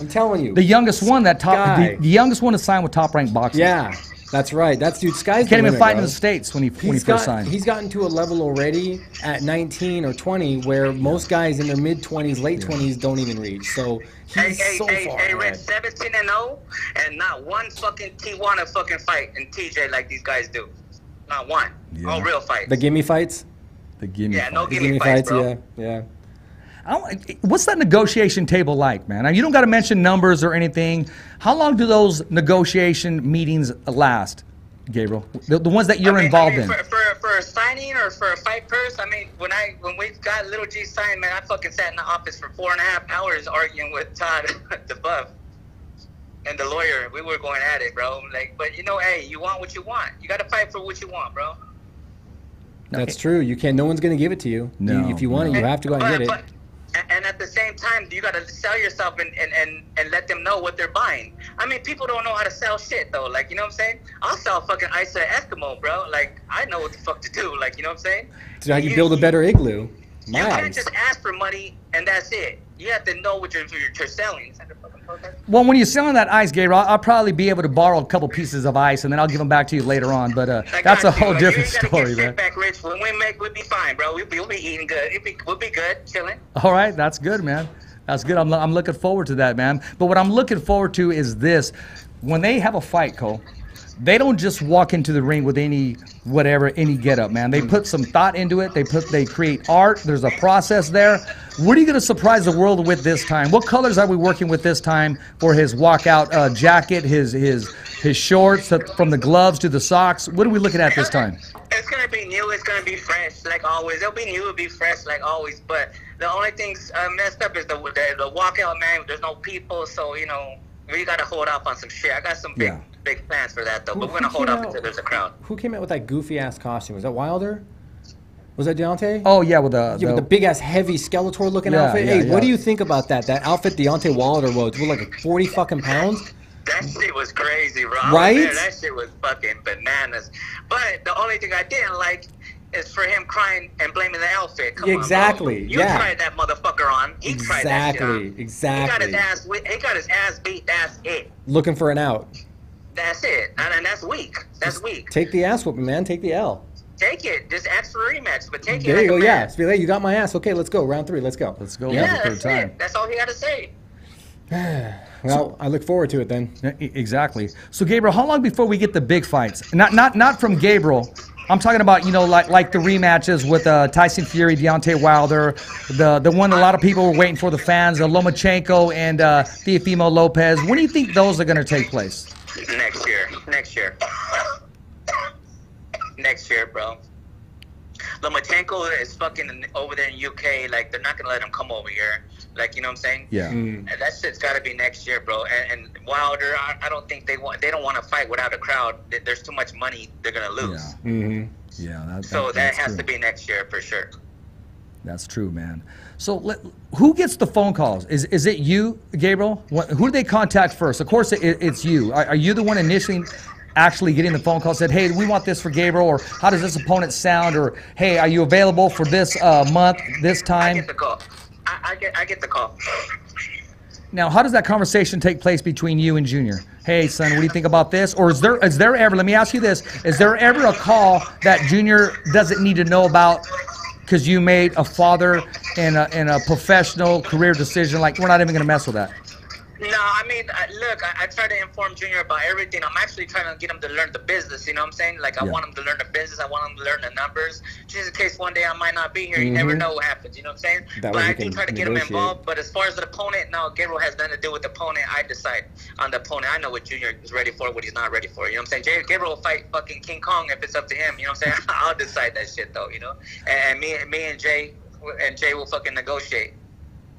I'm telling you. The youngest one the youngest one to sign with Top Rank Boxing. Yeah, that's right. That's dude. Sky's can't even fight bro. in the States when he first signed. He's gotten to a level already at 19 or 20 where most guys in their mid 20s, late 20s don't even reach. So he's so far ahead. Rich, 17-0, and not one fucking Tijuana fucking fight in TJ like these guys do. Not one. Yeah. All real fights. The gimme fights. No gimme fights, bro. Yeah. What's that negotiation table like, man? Now, you don't got to mention numbers or anything. How long do those negotiation meetings last, Gabriel? The ones that you're involved in. For a signing or for a fight purse, I mean, when we got Little G signed, man, I fucking sat in the office for 4.5 hours arguing with Todd DeBuff and the lawyer. We were going at it, bro. Like, but hey, you want what you want. You got to fight for what you want, bro. That's true. You can't. No one's gonna give it to you. No. If you want it, you have to go and get it. And at the same time, you got to sell yourself and let them know what they're buying. I mean, people don't know how to sell shit, though. Like, you know what I'm saying? I'll sell fucking ice at Eskimo, bro. Like, I know what the fuck to do. Like, you know what I'm saying? So how you build a better igloo. You can't just ask for money and that's it. you have to know what you're selling. It's like a fucking protest. Well, when you're selling that ice, Gabriel, I'll probably be able to borrow a couple pieces of ice, and then I'll give them back to you later on. But that's a whole different story, man. Back, Rich. When we make, we'll be fine, bro. We'll be eating good. We'll be good, chilling. All right, that's good, man. That's good. I'm looking forward to that, man. But what I'm looking forward to is this: when they have a fight, Cole, they don't just walk into the ring with any getup, man. They put some thought into it. They create art. There's a process there. What are you going to surprise the world with this time? What colors are we working with this time for his walkout jacket, his shorts, from the gloves to the socks? What are we looking at this time? It's going to be new. It's going to be fresh, like always. It'll be new. It'll be fresh, like always. But the only thing's messed up is the walkout, man. There's no people, so, you know, we got to hold off on some shit. I got some big plans for that, though. But we're going to hold off until there's a crowd. Who came out with that goofy-ass costume? Was that Wilder? Was that Deontay? Oh, yeah, with the big-ass, heavy Skeletor-looking outfit. Hey, what do you think about that? That outfit Deontay Wilder was like 40 fucking pounds? That shit was crazy, bro. Right? That shit was fucking bananas. But the only thing I didn't like is for him crying and blaming the outfit. Come exactly. On, bro. You tried that motherfucker on. He tried that shit on. Exactly. He got his ass beat. That's it. Looking for an out. That's it. And that's weak. That's weak. Take the ass whooping, man. Take the L. Take it. Just ask for a rematch, but take it. There you go. Man. Yeah. Just be like, you got my ass. Okay, let's go. Round 3. Let's go. Let's go. Yeah, that's it. That's all he got to say. Well, I look forward to it then. Exactly. So, Gabriel, how long before we get the big fights? Not from Gabriel. I'm talking about, you know, like the rematches with Tyson Fury, Deontay Wilder, the one a lot of people were waiting for, the fans, Lomachenko and Teofimo Lopez. When do you think those are going to take place? Next year. Next year, bro. Lomachenko is fucking over there in UK. Like, they're not going to let him come over here. Like, you know what I'm saying? Yeah. And that shit's got to be next year, bro. And Wilder, I don't think they don't want to fight without a crowd. There's too much money they're going to lose. Yeah. Mm-hmm. Yeah. That has to be next year for sure. That's true, man. So who gets the phone calls? Is it you, Gabriel? Who do they contact first? Of course, it's you. Are you the one initially actually getting the phone call, said, hey, we want this for Gabriel, or how does this opponent sound, or hey, are you available for this month, this time? I get the call. I get the call. Now, how does that conversation take place between you and Junior? Hey, son, what do you think about this? Or is there ever, let me ask you this, is there ever a call that Junior doesn't need to know about because you made a father and a professional career decision, like we're not even going to mess with that? No, I mean, look, I try to inform Junior about everything. I'm actually trying to get him to learn the business, you know what I'm saying? Like, I want him to learn the business. I want him to learn the numbers. Just in case one day I might not be here. You never know what happens, you know what I'm saying? But I do try to get him involved. But as far as the opponent, no, Gabriel has nothing to do with the opponent. I decide on the opponent. I know what Junior is ready for, what he's not ready for. You know what I'm saying? Gabriel will fight fucking King Kong if it's up to him. You know what I'm saying? I'll decide that shit, though, you know? And me and Jay will fucking negotiate.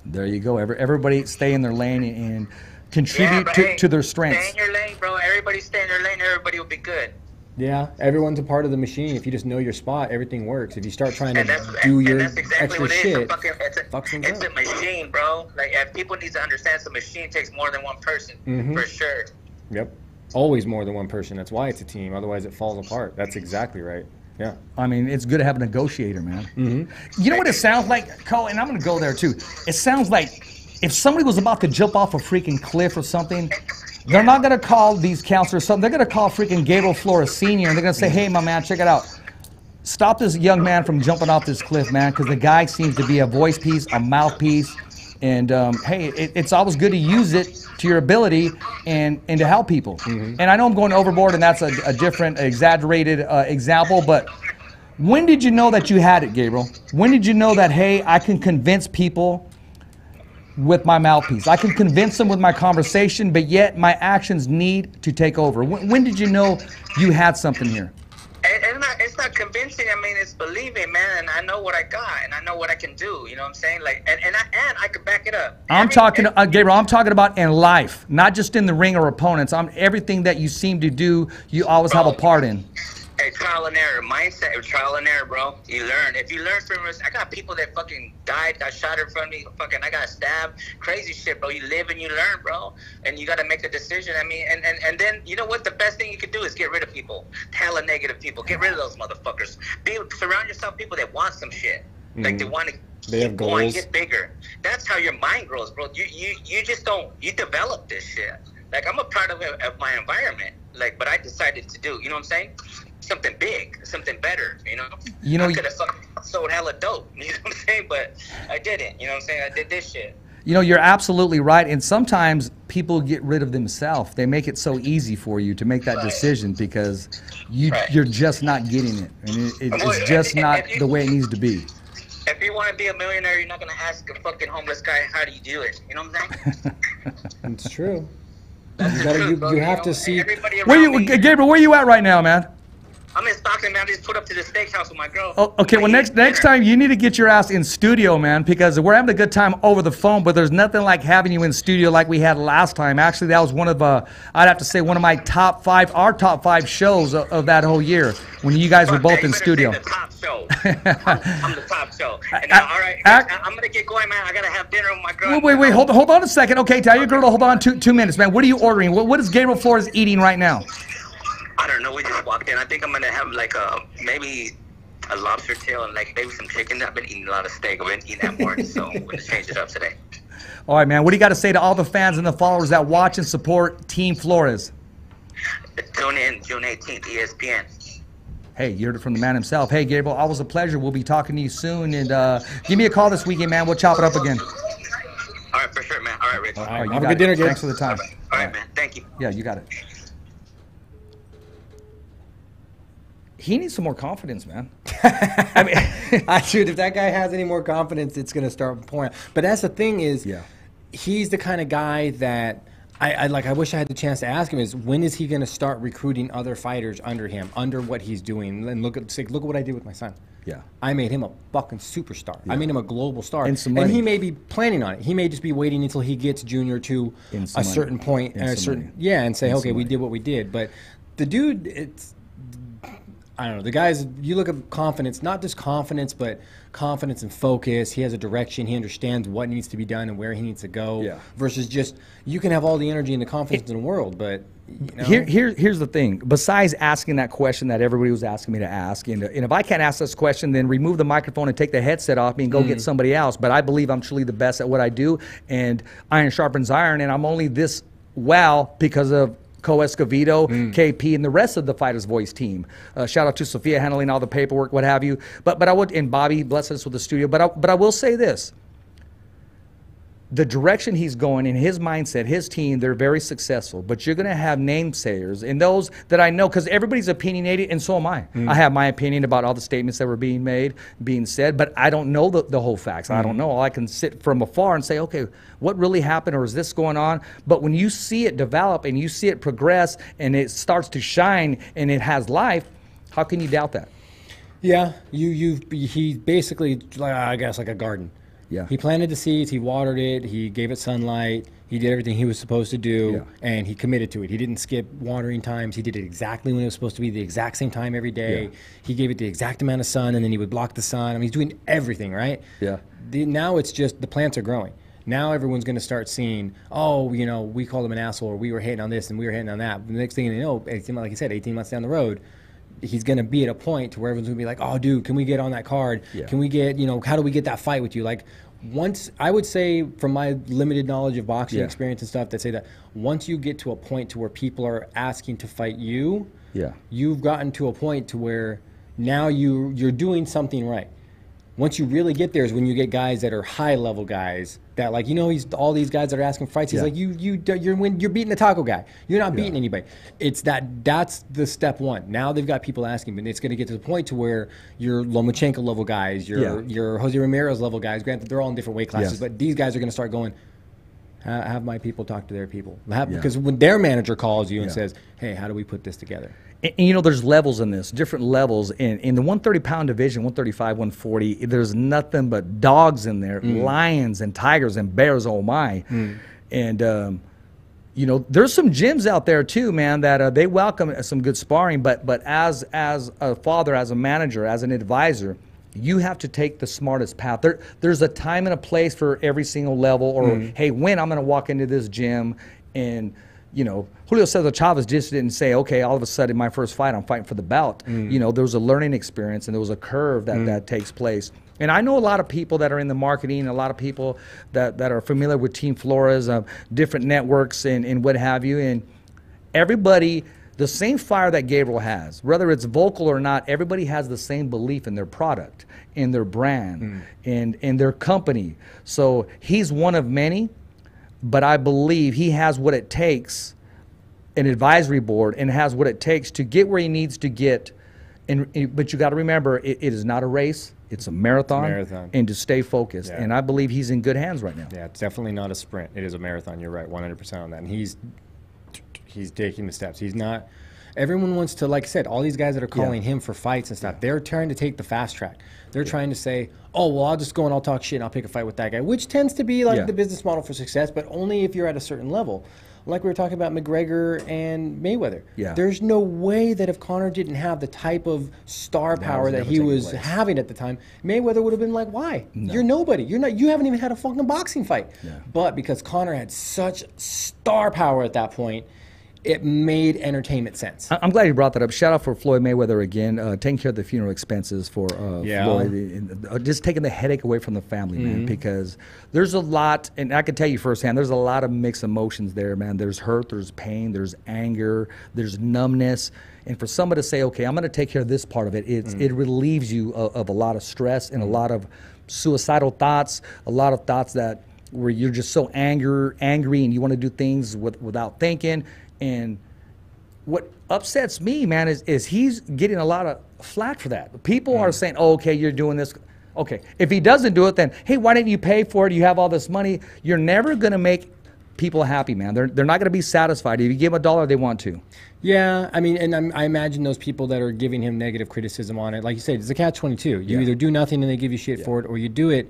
There you go. Everybody stay in their lane and contribute to their strengths. Stay in your lane, bro. Everybody stay in their lane. Everybody will be good. Yeah, everyone's a part of the machine. If you just know your spot, everything works. If you start trying to do your extra shit, it's a machine, bro. Like, if people need to understand, it's a machine. Takes more than one person, for sure. Yep, always more than one person. That's why it's a team. Otherwise, it falls apart. That's exactly right. Yeah. I mean, it's good to have a negotiator, man. You know what it sounds like, Cole? And I'm going to go there, too. It sounds like if somebody was about to jump off a freaking cliff or something, they're not going to call these counselors something. They're going to call freaking Gabe Flores Sr. and they're going to say, hey, my man, check it out. Stop this young man from jumping off this cliff, man, because the guy seems to be a voice piece, a mouthpiece. And, hey, it's always good to use it to your ability and to help people. And I know I'm going overboard, and that's a different, exaggerated example, but when did you know that you had it, Gabriel? When did you know that, hey, I can convince people with my mouthpiece? I can convince them with my conversation, but yet my actions need to take over. When did you know you had something here? It's not convincing. I mean, it's believing, man. And I know what I got, and I know what I can do. You know what I'm saying? Like, and I can back it up. Gabriel, I'm talking about in life, not just in the ring or opponents. Everything that you seem to do, you always have a part in. Hey, trial and error mindset. Trial and error, bro. You learn. If you learn from this, I got people that fucking died, got shot in front of me. Fucking, I got stabbed. Crazy shit, bro. You live and you learn, bro. And you got to make a decision. I mean, and then you know what? The best thing you can do is get rid of people. Hella negative people. Get rid of those motherfuckers. Surround yourself with people that want some shit. Like they want to They have keep going, goals. get bigger. That's how your mind grows, bro. You just don't, you develop this shit. Like, I'm a part of my environment. Like, but I decided to do, you know what I'm saying? Something big, something better, you know? I could have sold hella dope, you know what I'm saying? But I didn't, you know what I'm saying? I did this shit. You know, you're absolutely right. And sometimes people get rid of themselves. They make it so easy for you to make that decision because you're just not getting it. And it's just not the way it needs to be. If you want to be a millionaire, you're not going to ask a fucking homeless guy, how do you do it? You know what I'm saying? It's true. You have to see. Gabriel, where you at right now, man? I'm in Stockton, man. I just put up to the steakhouse with my girl. Oh, okay, well, next time you need to get your ass in studio, man, because we're having a good time over the phone, but there's nothing like having you in studio like we had last time. Actually, that was one of, I'd have to say, one of my top five shows of that whole year when you guys were both in studio. The top show. I'm the top show. And now, all right, I'm going to get going, man. I got to have dinner with my girl. Wait, hold on a second. Okay, tell your girl to hold on 2 minutes, man. What are you ordering? What is Gabriel Flores eating right now? I don't know. We just walked in. I think I'm gonna have like maybe a lobster tail and like maybe some chicken. I've been eating a lot of steak. I've been eating that more, so we're gonna change it up today. All right, man. What do you got to say to all the fans and the followers that watch and support Team Flores? Tune in June 18th, ESPN. Hey, you heard it from the man himself. Hey, Gabriel, always a pleasure. We'll be talking to you soon, and give me a call this weekend, man. We'll chop it up again. All right, for sure, man. All right, Rich. All right, have a good dinner, Gabe. Thanks for the time. All right, man. Thank you. Yeah, you got it. He needs some more confidence, man. I mean, dude, if that guy has any more confidence, it's going to start pouring. But that's the thing is, he's the kind of guy that I wish I had the chance to ask him is when is he going to start recruiting other fighters under him, under what he's doing? And look at what I did with my son. Yeah. I made him a fucking superstar. Yeah. I made him a global star. And some money. And he may be planning on it. He may just be waiting until he gets junior to a certain point and and say, okay, we did what we did. But the dude, I don't know. The guys, you look at confidence, not just confidence, but confidence and focus. He has a direction. He understands what needs to be done and where he needs to go. Yeah. Versus just, you can have all the energy and the confidence in the world, but you know. Here's the thing. Besides asking that question that everybody was asking me to ask, and if I can't ask this question, then remove the microphone and take the headset off me and go get somebody else. But I believe I'm truly the best at what I do, and iron sharpens iron, and I'm only this well because of Escovedo, KP, and the rest of the Fighters Voice team. Shout out to Sophia handling all the paperwork, what have you. But I would, and Bobby bless us with the studio. But I will say this: the direction he's going in his mindset, his team, they're very successful. But you're going to have namesayers and those that I know, because everybody's opinionated, and so am I. I have my opinion about all the statements that were being made, being said, but I don't know the whole facts. I don't know. All I can sit from afar and say, okay, what really happened, or is this going on? But when you see it develop and you see it progress and it starts to shine and it has life, how can you doubt that? Yeah, he basically, I guess, like a garden. Yeah. He planted the seeds, he watered it, he gave it sunlight, he did everything he was supposed to do, and he committed to it. He didn't skip watering times. He did it exactly when it was supposed to be, the exact same time every day. He gave it the exact amount of sun, and then he would block the sun. I mean, he's doing everything, right? Yeah. Now it's just the plants are growing. Now everyone's going to start seeing, oh, you know, we called him an asshole, or we were hating on this and we were hating on that. The next thing you know, like you said, 18 months down the road, he's going to be at a point to where everyone's going to be like, oh, dude, can we get on that card? Can we get, you know, how do we get that fight with you? Like, once, I would say, from my limited knowledge of boxing experience and stuff, that say that once you get to a point to where people are asking to fight you, you've gotten to a point to where now you're doing something right. Once you really get there is when you get guys that are high-level guys that, like, you know, all these guys that are asking for fights. He's like, you're beating the taco guy. You're not beating anybody. It's that's the step one. Now they've got people asking, but it's going to get to the point to where your Lomachenko level guys, your Jose Ramirez level guys. Granted, they're all in different weight classes, but these guys are going to start going, have my people talk to their people. Because when their manager calls you and says, hey, how do we put this together? And, you know, there's levels in this, different levels. In the 130-pound division, 135, 140, there's nothing but dogs in there, lions and tigers and bears, oh my. And, you know, there's some gyms out there too, man, that they welcome some good sparring. But as a father, as a manager, as an advisor, you have to take the smartest path. There's a time and a place for every single level. Or, hey, when I'm going to walk into this gym and, you know, Julio Cesar Chavez just didn't say, okay, all of a sudden my first fight, I'm fighting for the belt. You know, there was a learning experience and there was a curve that takes place. And I know a lot of people that are in the marketing, a lot of people that are familiar with Team Flores, different networks and what have you. And everybody, the same fire that Gabriel has, whether it's vocal or not, everybody has the same belief in their product, in their brand, in their company. So he's one of many, but I believe he has what it takes, an advisory board, and has what it takes to get where he needs to get. But you got to remember, it is not a race. It's a marathon, and to stay focused. Yeah. And I believe he's in good hands right now. Yeah, it's definitely not a sprint. It is a marathon. You're right, 100% on that. And he's taking the steps. He's not. Everyone wants to, like I said, all these guys that are calling him for fights and stuff, they're trying to take the fast track. They're trying to say, oh, well, I'll just go and I'll talk shit and I'll pick a fight with that guy, which tends to be like the business model for success, but only if you're at a certain level. Like we were talking about McGregor and Mayweather. Yeah. There's no way that if Conor didn't have the type of star power that he was having at the time, Mayweather would have been like, why? No. You're nobody. You haven't even had a fucking boxing fight. Yeah. But because Conor had such star power at that point, it made entertainment sense. I'm glad you brought that up. Shout out for Floyd Mayweather again, taking care of the funeral expenses for Floyd. Just taking the headache away from the family, man, because there's a lot, and I can tell you firsthand, there's a lot of mixed emotions there, man. There's hurt, there's pain, there's anger, there's numbness. And for somebody to say, okay, I'm going to take care of this part of it, it relieves you of a lot of stress and a lot of suicidal thoughts, a lot of thoughts that where you're just so angry and you want to do things without thinking. And what upsets me, man, is he's getting a lot of flack for that. People are saying, oh, okay, you're doing this. Okay, if he doesn't do it, then, hey, why didn't you pay for it? You have all this money. You're never going to make people happy, man. They're not going to be satisfied. If you give them $1, they want to. Yeah, I mean, and I imagine those people that are giving him negative criticism on it, like you said, it's a catch-22. You either do nothing and they give you shit for it, or you do it.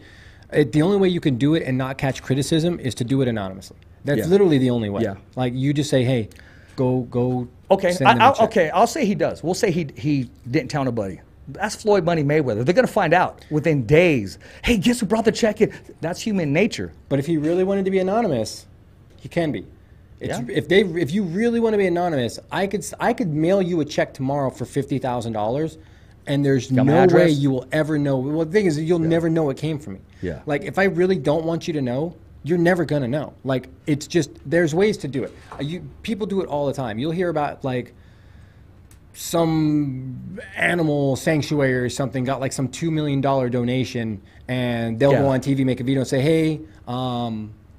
The only way you can do it and not catch criticism is to do it anonymously. That's literally the only way. Yeah. Like you just say, hey, go. Okay, I'll say he does. We'll say he didn't tell nobody. That's Floyd Money Mayweather. They're gonna find out within days. Hey, guess who brought the check in? That's human nature. But if he really wanted to be anonymous, he can be. If you really want to be anonymous, I could mail you a check tomorrow for $50,000, and there's no way you will ever know. Well, the thing is, you'll never know it came from me. Yeah. Like if I really don't want you to know, you're never gonna know. Like it's just there's ways to do it. People do it all the time. You'll hear about like some animal sanctuary or something got like some $2 million donation, and they'll go on TV, make a video, and say, hey,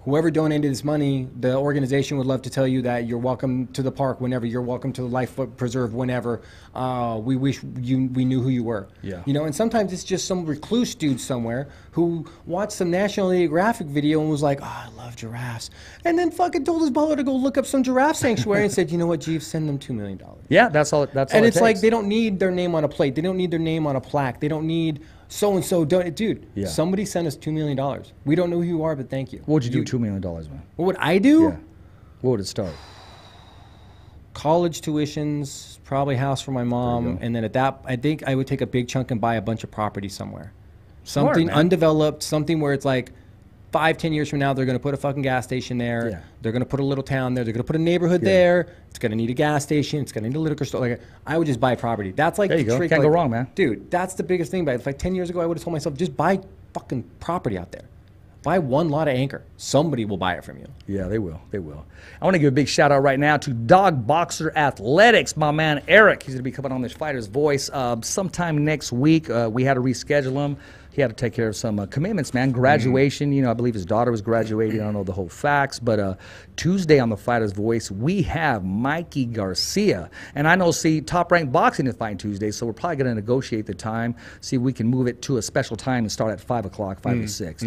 whoever donated this money, the organization would love to tell you that you're welcome to the park whenever, you're welcome to the life preserve whenever. We wish we knew who you were. Yeah. You know, and sometimes it's just some recluse dude somewhere who watched some National Geographic video and was like, oh, I love giraffes. And then fucking told his baller to go look up some giraffe sanctuary and said, you know what, Jeeves, send them $2 million. Yeah, that's all. And it's like they don't need their name on a plate. They don't need their name on a plaque. They don't need so-and-so. Dude, somebody sent us $2 million. We don't know who you are, but thank you. What would you do $2 million, man? What would I do? Yeah. What would it start? College tuitions, probably house for my mom, and then at that, I think I would take a big chunk and buy a bunch of property somewhere. Something undeveloped, something where it's like 5-10 years from now, they're going to put a fucking gas station there. Yeah. They're going to put a little town there. They're going to put a neighborhood there. It's going to need a gas station. It's going to need a liquor store. Like I would just buy property. That's like the trick. Can't go wrong, man. Dude, that's the biggest thing about it. Like 10 years ago, I would have told myself, just buy fucking property out there. Buy one lot of Anchor. Somebody will buy it from you. Yeah, they will. They will. I want to give a big shout out right now to Dog Boxer Athletics, my man Eric. He's going to be coming on this Fighter's Voice sometime next week. We had to reschedule him. He had to take care of some commitments, man. Graduation, you know, I believe his daughter was graduating. I don't know the whole facts, but Tuesday on the Fighter's Voice, we have Mikey Garcia. And I know, Top Rank Boxing is fighting Tuesday, so we're probably going to negotiate the time, see if we can move it to a special time and start at 5 o'clock, 5 to 6.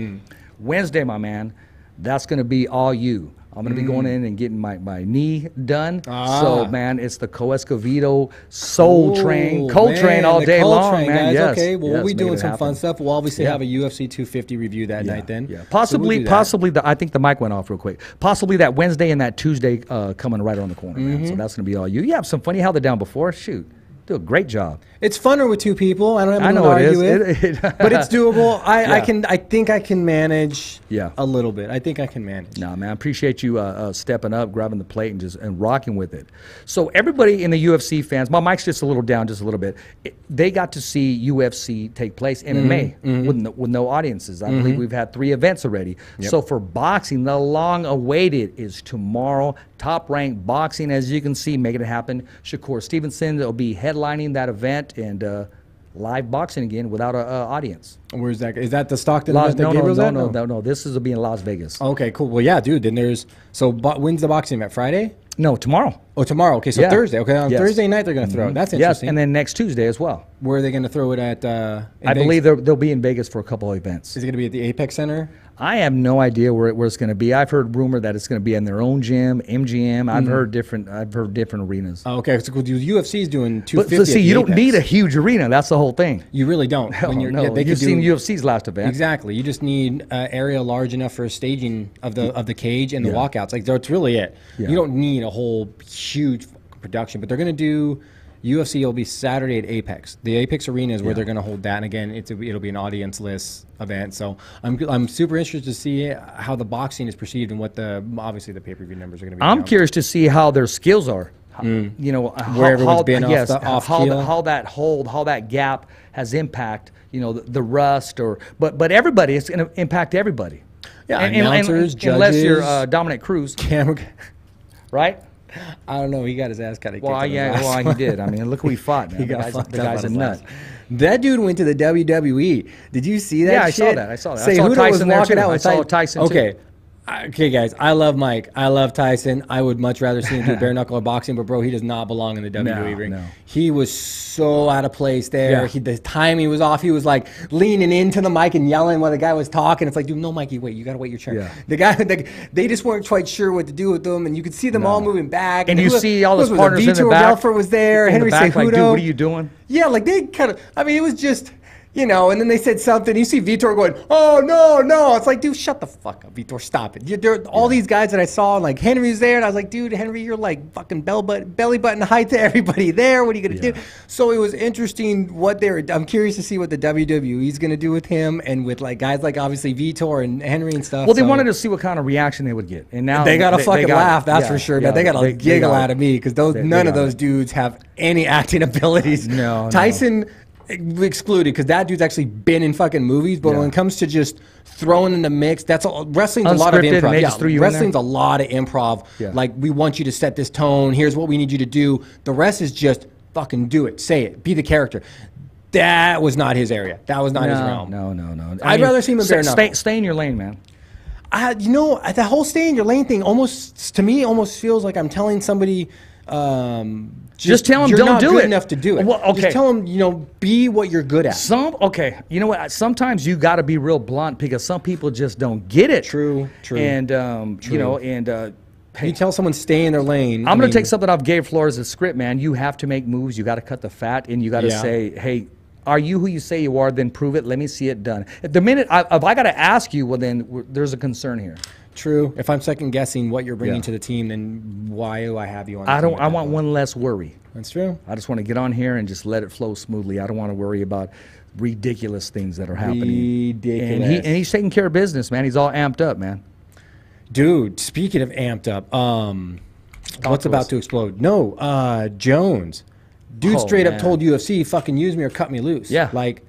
Wednesday, my man, that's going to be all you. I'm going to be going in and getting my knee done. So, man, it's the Escovedo Soul Train, Train all day long, man. Guys. Yes. Okay, well, we'll be doing some fun stuff. We'll obviously have a UFC 250 review that night then. Yeah. Possibly, I think the mic went off real quick. Possibly that Wednesday and that Tuesday coming right around the corner, man. So that's going to be all you. You have some fun. You held it down before. Shoot. Do a great job. It's funner with two people. I don't have I anyone know to it argue is. with, but it's doable. I Yeah. think I can manage. Yeah. A little bit. I think I can manage. No, man, I appreciate you stepping up, grabbing the plate, and rocking with it. So everybody in the UFC fans, my mic's just a little down, just a little bit. They got to see UFC take place, MMA, with no audiences. I believe we've had 3 events already. Yep. So for boxing, the long-awaited is tomorrow. Top-ranked boxing, as you can see, making it happen. Shakur Stevenson will be headlining that event, and live boxing again without an audience. Where's that? Is that the Stockton No, event that Gabriel's at? no. This will be in Las Vegas. Okay, cool. Well, yeah, dude. Then there's when's the boxing event? Friday? No, tomorrow. Oh, tomorrow. Okay, so Yeah. Thursday. Okay, on Yes. Thursday night they're gonna throw it. That's Yes, interesting. and then next Tuesday as well. Where are they gonna throw it at? I believe they'll be in Vegas for a couple of events. Is it gonna be at the Apex Center? I have no idea where it's going to be. I've heard rumor that it's going to be in their own gym, MGM. I've heard different arenas. Oh, okay, so UFC is doing But 250. so see, at the you don't Apex. need a huge arena. That's the whole thing. You really don't. Hell no. They You've could seen do, UFC's last event. Exactly. You just need an area large enough for staging of the cage and the Yeah. walkouts. Like that's really it. Yeah. You don't need a whole huge production. But they're going to do UFC. Will be Saturday at Apex. The Apex Arena is where they're going to hold that. And again, it'll be an audience-less event. So I'm super interested to see how the boxing is perceived and what obviously the pay-per-view numbers are going to be. I'm curious to see how their skills are. You know, Where everyone's been off keel. how that gap has impact. You know, the rust but everybody, it's going to impact everybody. Yeah, announcers, judges, unless you're Dominic Cruz, camera. right? I don't know. He got his ass kind of kicked. Well, yeah, he did. I mean, look who he fought, man. He got the fucked up guy's on a his nut. last. That dude went to the WWE. Did you see that? Yeah, I shit? saw that. Say, I saw Hudo Tyson was there, walking too. out I with saw Tyson, too. Okay. Okay, guys. I love Mike. I love Tyson. I would much rather see him do bare knuckle or boxing, but bro, he does not belong in the WWE ring. No. He was so out of place there. Yeah. The timing was off. He was like leaning into the mic and yelling while the guy was talking. It's like, dude, no, Mikey, wait. You gotta wait your turn. Yeah. The guy, they just weren't quite sure what to do with them, and you could see them all moving back. And you see all his partners in the Vitor back. Belfort was there. In Henry the back, like, Cejudo. dude, what are you doing? Yeah, like they kind of, I mean, it was just, you know, and then they said something. You see Vitor going, oh, no. It's like, dude, shut the fuck up, Vitor. Stop it. All these guys that I saw, like Henry's there, and I was like, dude, Henry, you're like fucking belly button height to everybody there. What are you going to do? So it was interesting what I'm curious to see what the WWE's going to do with him and with like guys like obviously Vitor and Henry and stuff. Well, they wanted to see what kind of reaction they would get. And now they got a fucking laugh, that's yeah, for sure. yeah, But they got a giggle out of me because none of those it. dudes have any acting abilities. No. Tyson excluded because that dude's actually been in fucking movies. But when it comes to just throwing in the mix, wrestling's a lot of Unscripted, and improv. they just threw you in Wrestling's there? a lot of improv. Yeah. Like we want you to set this tone. Here's what we need you to do. The rest is just fucking do it, say it, be the character. That was not his area. That was not his realm. No. I'd rather see him in bare knuckle. Stay in your lane, man. You know, the whole stay in your lane thing almost feels like I'm telling somebody. Just tell them you're don't not do good it. enough to do it. Well, okay. Just tell them, you know, be what you're good at. You know what? Sometimes you got to be real blunt because some people just don't get it. True. And you know, and You tell someone stay in their lane. I'm going to take something off Gabe Flores' script, man. You have to make moves. You got to cut the fat, and you got to say, hey, are you who you say you are? Then prove it. Let me see it done. At the minute, if I got to ask you, well, then there's a concern here. True. If I'm second guessing what you're bringing to the team, then why do I have you on? I want one less worry. That's true. I just want to get on here and just let it flow smoothly. I don't want to worry about ridiculous things that are happening. Ridiculous. And he's taking care of business, man. He's all amped up, man. Dude, speaking of amped up, what's about to explode? No, Jones. Dude straight up told UFC, fucking use me or cut me loose. Yeah. Like,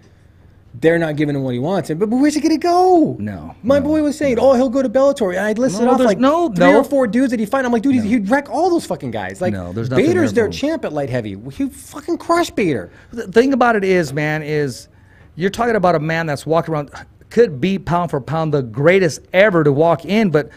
they're not giving him what he wants. But where's he going to go? My boy was saying, he'll go to Bellator. And I'd listed off like three or four dudes that he'd find. I'm like, dude, he'd wreck all those fucking guys. Like, there's nothing Bader's there their champ at light heavy. He fucking crushed Bader. The thing about it is, man, is you're talking about a man that's walking around, could be pound for pound the greatest ever to walk in, but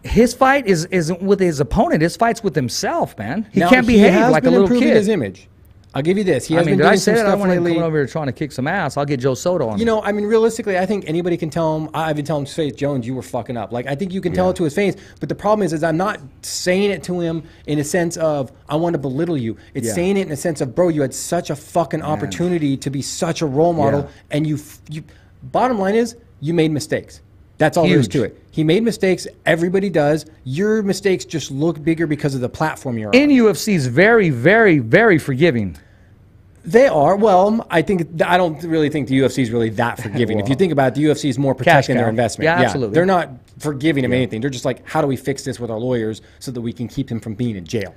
his fight isn't with his opponent. His fight's with himself, man. He can't behave like a little kid. His image. I'll give you this. He has been did doing I say some that? I stuff want him lately. coming over here trying to kick some ass. I'll get Joe Soto on him. You know, I mean, realistically, I think anybody can tell him. I've been telling him to face, Jones, you were fucking up. Like, I think you can tell it to his face. But the problem is I'm not saying it to him in a sense of I want to belittle you. It's saying it in a sense of, bro, you had such a fucking opportunity to be such a role model, and you. Bottom line is, you made mistakes. That's all there is to it. He made mistakes. Everybody does. Your mistakes just look bigger because of the platform you're on. In UFC is very, very, very forgiving. They are. Well, I don't really think the UFC is really that forgiving. If you think about it, the UFC is more protecting their investment. Yeah, absolutely. They're not forgiving him anything. They're just like, how do we fix this with our lawyers so that we can keep him from being in jail?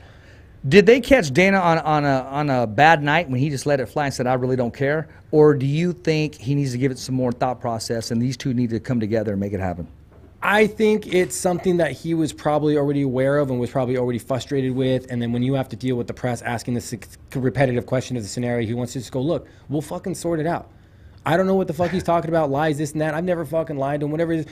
Did they catch Dana on a bad night when he just let it fly and said, I really don't care? Or do you think he needs to give it some more thought process and these two need to come together and make it happen? I think it's something that he was probably already aware of and was probably already frustrated with. And then when you have to deal with the press asking this repetitive question of the scenario, he wants to just go, look, we'll fucking sort it out. I don't know what the fuck he's talking about, lies, this and that. I've never fucking lied to him, whatever it is.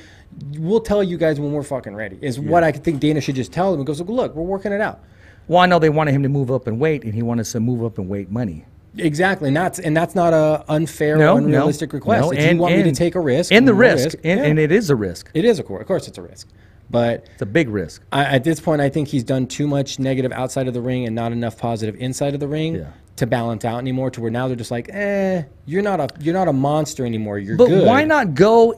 We'll tell you guys when we're fucking ready, is what I think Dana should just tell him. He goes, look, we're working it out. Well, I know they wanted him to move up in weight, and he wanted us to move up in weight money. Exactly, and that's not a unfair or unrealistic request. If you want me to take a risk, and the risk, and it is a risk. It is, of course, it's a risk, but it's a big risk. At this point, I think he's done too much negative outside of the ring and not enough positive inside of the ring to balance out anymore. To where now they're just like, you're not a monster anymore. You're good. But why not go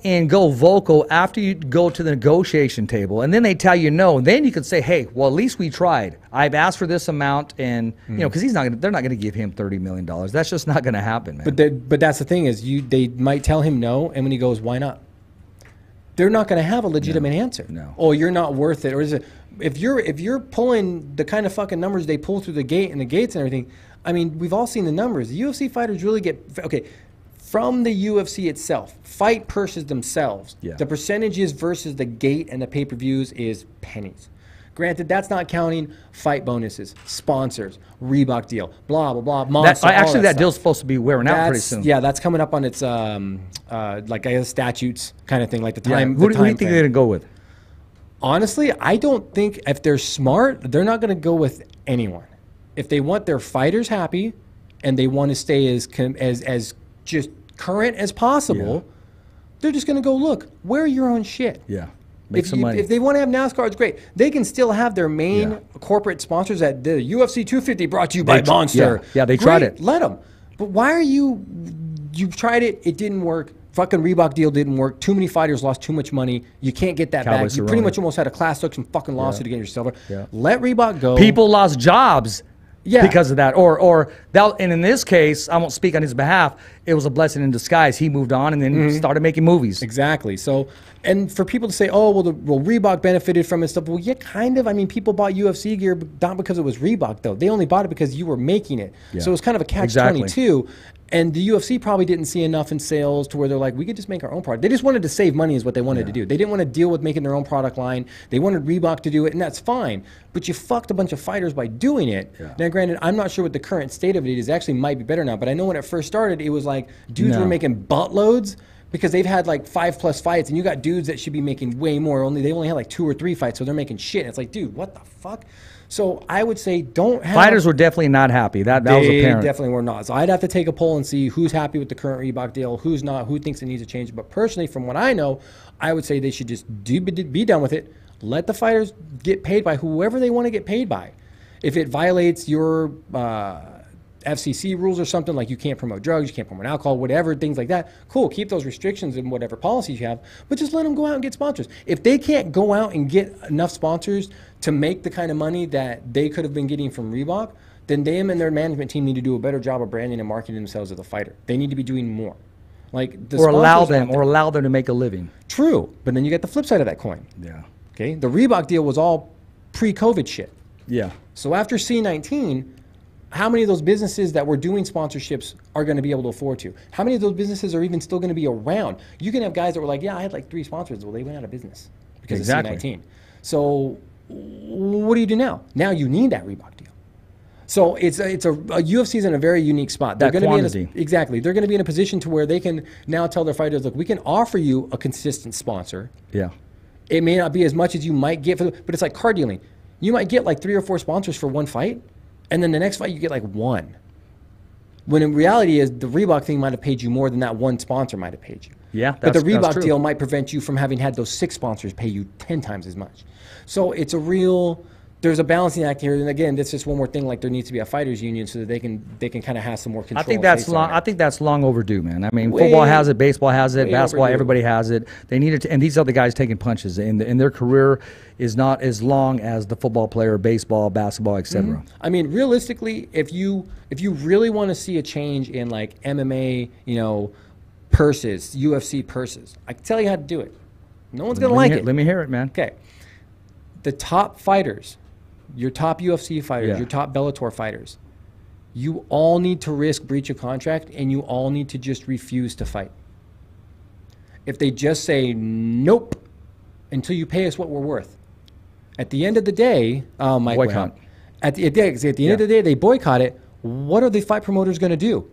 vocal after you go to the negotiation table, and then they tell you no, and then you could say, hey, well, at least we tried. I've asked for this amount, and because they're not going to give him $30 million. That's just not going to happen, man. But that's the thing is, they might tell him no, and when he goes, why not? They're not going to have a legitimate answer. No. Oh, you're not worth it, or is it? If you're pulling the kind of fucking numbers they pull through the gate and the gates and everything. I mean, we've all seen the numbers. The UFC fighters really get from the UFC itself, fight purses themselves. Yeah. The percentages versus the gate and the pay-per-views is pennies. Granted, that's not counting fight bonuses, sponsors, Reebok deal, blah, blah, blah. Monster, that deal's supposed to be wearing out pretty soon. Yeah, that's coming up on its, like, I guess, statutes kind of thing, like the time. Who do you think they're going to go with? Honestly, I don't think, if they're smart, they're not going to go with anyone. If they want their fighters happy and they want to stay as just current as possible, they're just going to go, look, wear your own shit. Yeah. Make some money. If they want to have NASCAR, it's great. They can still have their main corporate sponsors at the UFC 250 brought to you by Monster. Yeah, they tried it. Let them. But why are you tried it, it didn't work. Fucking Reebok deal didn't work. Too many fighters lost too much money. You can't get that back. You pretty much almost had a class action fucking lawsuit to get your silver. Yeah. Let Reebok go. People lost jobs. Because of that, and in this case, I won't speak on his behalf. It was a blessing in disguise. He moved on and then started making movies. Exactly. So, and for people to say, "Oh, well, Reebok benefited from it," stuff. Well, yeah, kind of. I mean, people bought UFC gear not because it was Reebok, though. They only bought it because you were making it. Yeah. So it was kind of a catch-22. And the UFC probably didn't see enough in sales to where they're like, we could just make our own product. They just wanted to save money is what they wanted to do. They didn't want to deal with making their own product line. They wanted Reebok to do it, and that's fine. But you fucked a bunch of fighters by doing it. Yeah. Now, granted, I'm not sure what the current state of it is. It actually might be better now. But I know when it first started, it was like dudes were making buttloads because they've had like 5+ fights, and you got dudes that should be making way more. They only had like 2 or 3 fights, so they're making shit. And it's like, dude, what the fuck? So I would say don't have... Fighters were definitely not happy. That was apparent. They definitely were not. So I'd have to take a poll and see who's happy with the current Reebok deal, who's not, who thinks it needs to change. But personally, from what I know, I would say they should just be done with it. Let the fighters get paid by whoever they want to get paid by. If it violates your FCC rules or something, like you can't promote drugs, you can't promote alcohol, whatever, things like that, cool, keep those restrictions and whatever policies you have, but just let them go out and get sponsors. If they can't go out and get enough sponsors to make the kind of money that they could have been getting from Reebok, then them and their management team need to do a better job of branding and marketing themselves as a fighter. They need to be doing more. Like the allow them to make a living. True, but then you get the flip side of that coin. Yeah. Okay, the Reebok deal was all pre-COVID shit. Yeah. So after C-19, how many of those businesses that were doing sponsorships are going to be able to afford to? How many of those businesses are even still going to be around? You can have guys that were like, yeah, I had like 3 sponsors. Well, they went out of business because of C-19. So what do you do now? Now you need that Reebok deal. So it's a UFC's in a very unique spot. They're going to be exactly. They're going to be in a position to where they can now tell their fighters, look, we can offer you a consistent sponsor. Yeah. It may not be as much as you might get, but it's like car dealing. You might get like 3 or 4 sponsors for one fight, and then the next fight you get like 1. When in reality is the Reebok thing might have paid you more than that one sponsor might have paid you. Yeah, but the Reebok deal might prevent you from having had those 6 sponsors pay you 10 times as much. So it's a real there's a balancing act here, and again, that's just one more thing. Like there needs to be a fighters union so that they can kind of have some more control. I think that's long. I think that's long overdue, man. I mean, Way- football has it, baseball has it, basketball, overdue. everybody has it. They need it, and these are the guys taking punches, and their career is not as long as the football player, baseball, basketball, etc. I mean, realistically, if you really want to see a change in like MMA, purses, UFC purses, I can tell you how to do it. No one's gonna like it. Let me hear it, man. Okay. The top fighters, your top UFC fighters, Yeah. your top Bellator fighters, you all need to risk breach of contract, and you all need to just refuse to fight. If they just say nope until you pay us what we're worth, at the end of the day, Mike went Boycott. out. At the end of the day, they boycott it. What are the fight promoters going to do?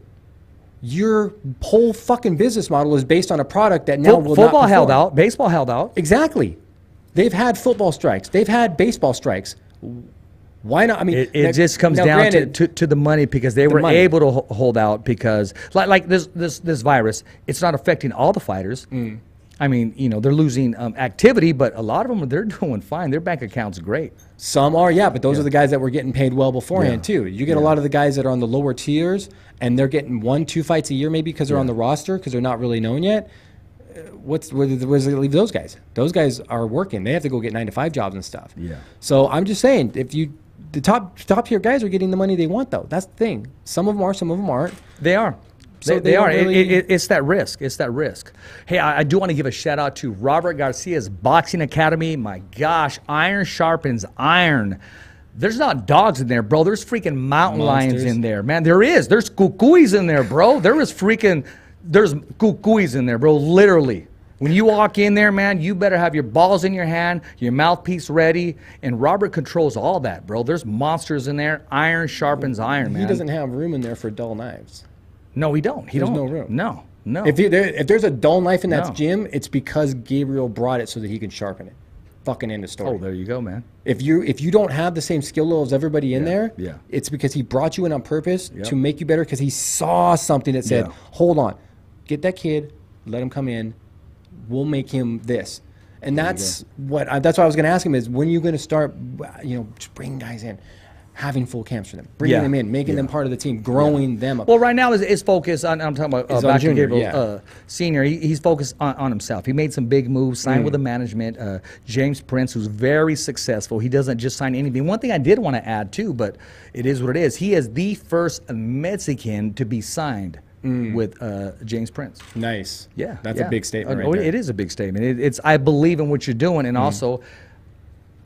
Your whole fucking business model is based on a product that now will Football not held perform. out, baseball held out. Exactly. They've had football strikes. They've had baseball strikes. Why not? I mean, It just comes now, down granted, to the money, because they were money. able to hold out because like this virus, it's not affecting all the fighters. I mean, they're losing activity, but a lot of them, they're doing fine. Their bank account's great. Some are, yeah, but those are the guys that were getting paid well beforehand Yeah. too. You get a lot of the guys that are on the lower tiers, and they're getting 1-2 fights a year maybe because they're on the roster because they're not really known yet. Where does it leave those guys? Those guys are working. They have to go get 9-to-5 jobs and stuff. Yeah. So I'm just saying, the top tier guys are getting the money they want though. That's the thing. Some of them are, some of them aren't. They are. So They they are. don't really- It's that risk. It's that risk. Hey, I do want to give a shout out to Robert Garcia's Boxing Academy. My gosh, iron sharpens iron. There's not dogs in there, bro. There's freaking mountain lions Monsters. in there, man. There is. There's cucuys in there, bro. There's cucuys in there, bro. Literally. When you walk in there, man, you better have your balls in your hand, your mouthpiece ready, and Robert controls all that, bro. There's monsters in there. Iron sharpens iron, man. He doesn't have room in there for dull knives. No, he don't. He There's don't. no room. No, no. If there's a dull knife in that No. gym, it's because Gabriel brought it so that he can sharpen it. Fucking end of story. Oh, there you go, man. If you don't have the same skill level as everybody in there, yeah. it's because he brought you in on purpose Yep. to make you better because he saw something that said, Yeah. hold on, get that kid, let him come in, we'll make him this. And that's what I was going to ask him is, when are you going to start, just bringing guys in, having full camps for them, bringing Yeah. them in, making them part of the team, growing them up. Well, right now his focus on, I'm talking about Is on back to Junior, Gabriel yeah. Senior. He's focused on himself. He made some big moves, signed with the management. James Prince, who's very successful. He doesn't just sign anything. One thing I did want to add too, but it is what it is. He is the first Mexican to be signed with James Prince. Nice. Yeah, That's yeah. a big statement right Oh, there. it is a big statement. It's I believe in what you're doing, and also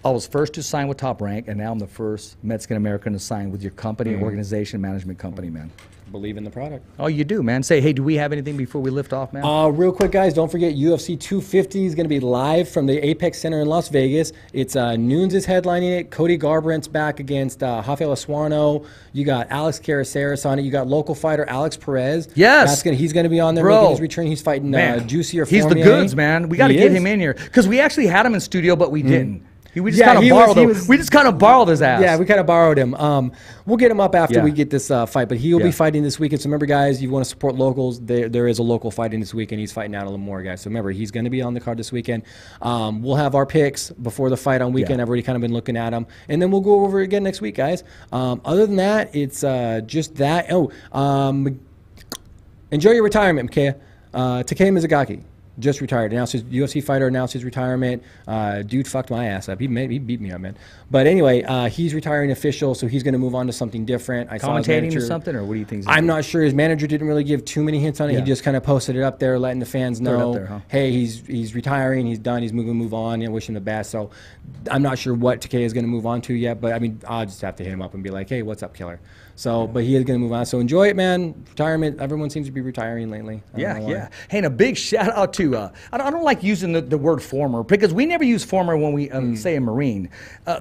I was first to sign with Top Rank, and now I'm the first Mexican American to sign with your company, organization, management company, man. Believe in the product. Oh, you do, man. Say, hey, do we have anything before we lift off, man? Real quick, guys, don't forget UFC 250 is going to be live from the Apex Center in Las Vegas. It's Nunes is headlining it. Cody Garbrandt's back against Rafael Asuano. You got Alex Caraceres on it. You got local fighter Alex Perez. Yes. He's going to be on there Bro. making his return. He's fighting Man, Juicy or he's the Fournier. goods, man. We got to He get is. him in here because we actually had him in studio, but we didn't. We just Yeah, kind he of was- borrowed he him. was- We just kind of borrowed his ass. Yeah, we kind of borrowed him. We'll get him up after Yeah. we get this fight, but he'll Yeah. be fighting this weekend. So remember, guys, you want to support locals. There is a local fighting this weekend. He's fighting out of Lemoore, guys. So remember, he's going to be on the card this weekend. We'll have our picks before the fight on weekend. Yeah. I've already kind of been looking at them, and then we'll go over it again next week, guys. Other than that, it's just that. Enjoy your retirement, Mkaya. Takei Mizugaki just retired. Announced his UFC fighter announced his retirement. Dude fucked my ass up. He beat me up, man. But anyway, he's retiring official, so he's going to move on to something different. I saw his Commentating or manager- something, or what do you think? I'm not sure. His manager didn't really give too many hints on it. Yeah. He just kind of posted it up there, letting the fans Threw it up know, there, huh? hey, he's retiring, he's done, he's move on, and wish him the best. So I'm not sure what Takei is going to move on to yet, but I mean, I'll just have to hit him up and be like, hey, what's up, killer? So, but he is going to move on. So enjoy it, man. Retirement. Everyone seems to be retiring lately. I don't know why. Yeah. Hey, and a big shout out to, I don't like using the word former because we never use former when we say a Marine.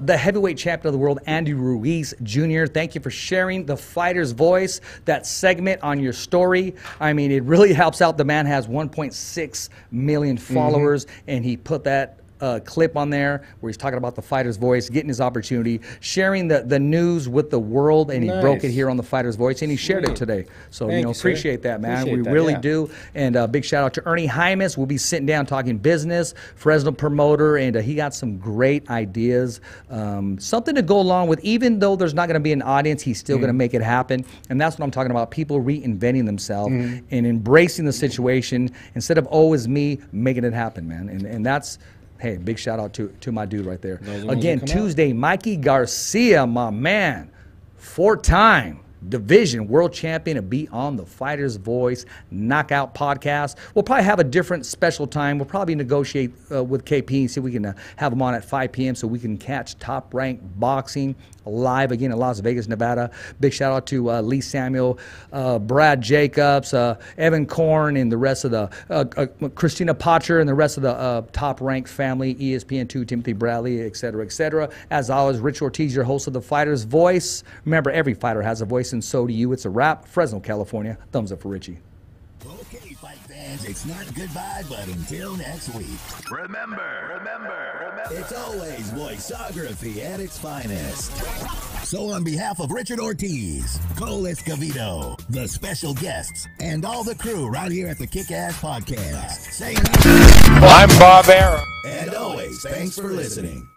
The heavyweight champion of the world, Andy Ruiz Jr., thank you for sharing the fighter's voice, that segment on your story. I mean, it really helps out. The man has 1.6 million followers, and he put that clip on there where he's talking about the fighter's voice, getting his opportunity, sharing the news with the world, and he broke it here on the fighter's voice, and he shared it today. So, Thank you, appreciate that, man. Appreciate we that, really yeah. do. And big shout out to Ernie Hymas. We'll be sitting down talking business, Fresno promoter, and he got some great ideas. Something to go along with, even though there's not going to be an audience, he's still going to make it happen. And that's what I'm talking about, people reinventing themselves and embracing the situation instead of always me making it happen, man. And that's, hey, big shout out to my dude right there. Again, Tuesday, Mikey Garcia, my man, 4-time division world champion, to be on the Fighter's Voice Knockout podcast. We'll probably have a different special time. We'll probably negotiate with KP and see if we can have him on at 5 p.m. so we can catch Top Rank Boxing live again in Las Vegas, Nevada. Big shout out to Lee Samuel, Brad Jacobs, Evan Korn, and the rest of the Christina Potcher and the rest of the Top Rank family, ESPN2, Timothy Bradley, et cetera, et cetera. As always, Rich Ortiz, your host of the Fighter's Voice. Remember, every fighter has a voice, and so do you. It's a wrap. Fresno, California. Thumbs up for Richie. Okay, fight fans, it's not goodbye, but until next week. Remember. It's always voiceography at its finest. So on behalf of Richard Ortiz, Cole Escovedo, the special guests, and all the crew right here at the Kick-Ass Podcast, saying I'm Bob Arum. and always thanks for listening.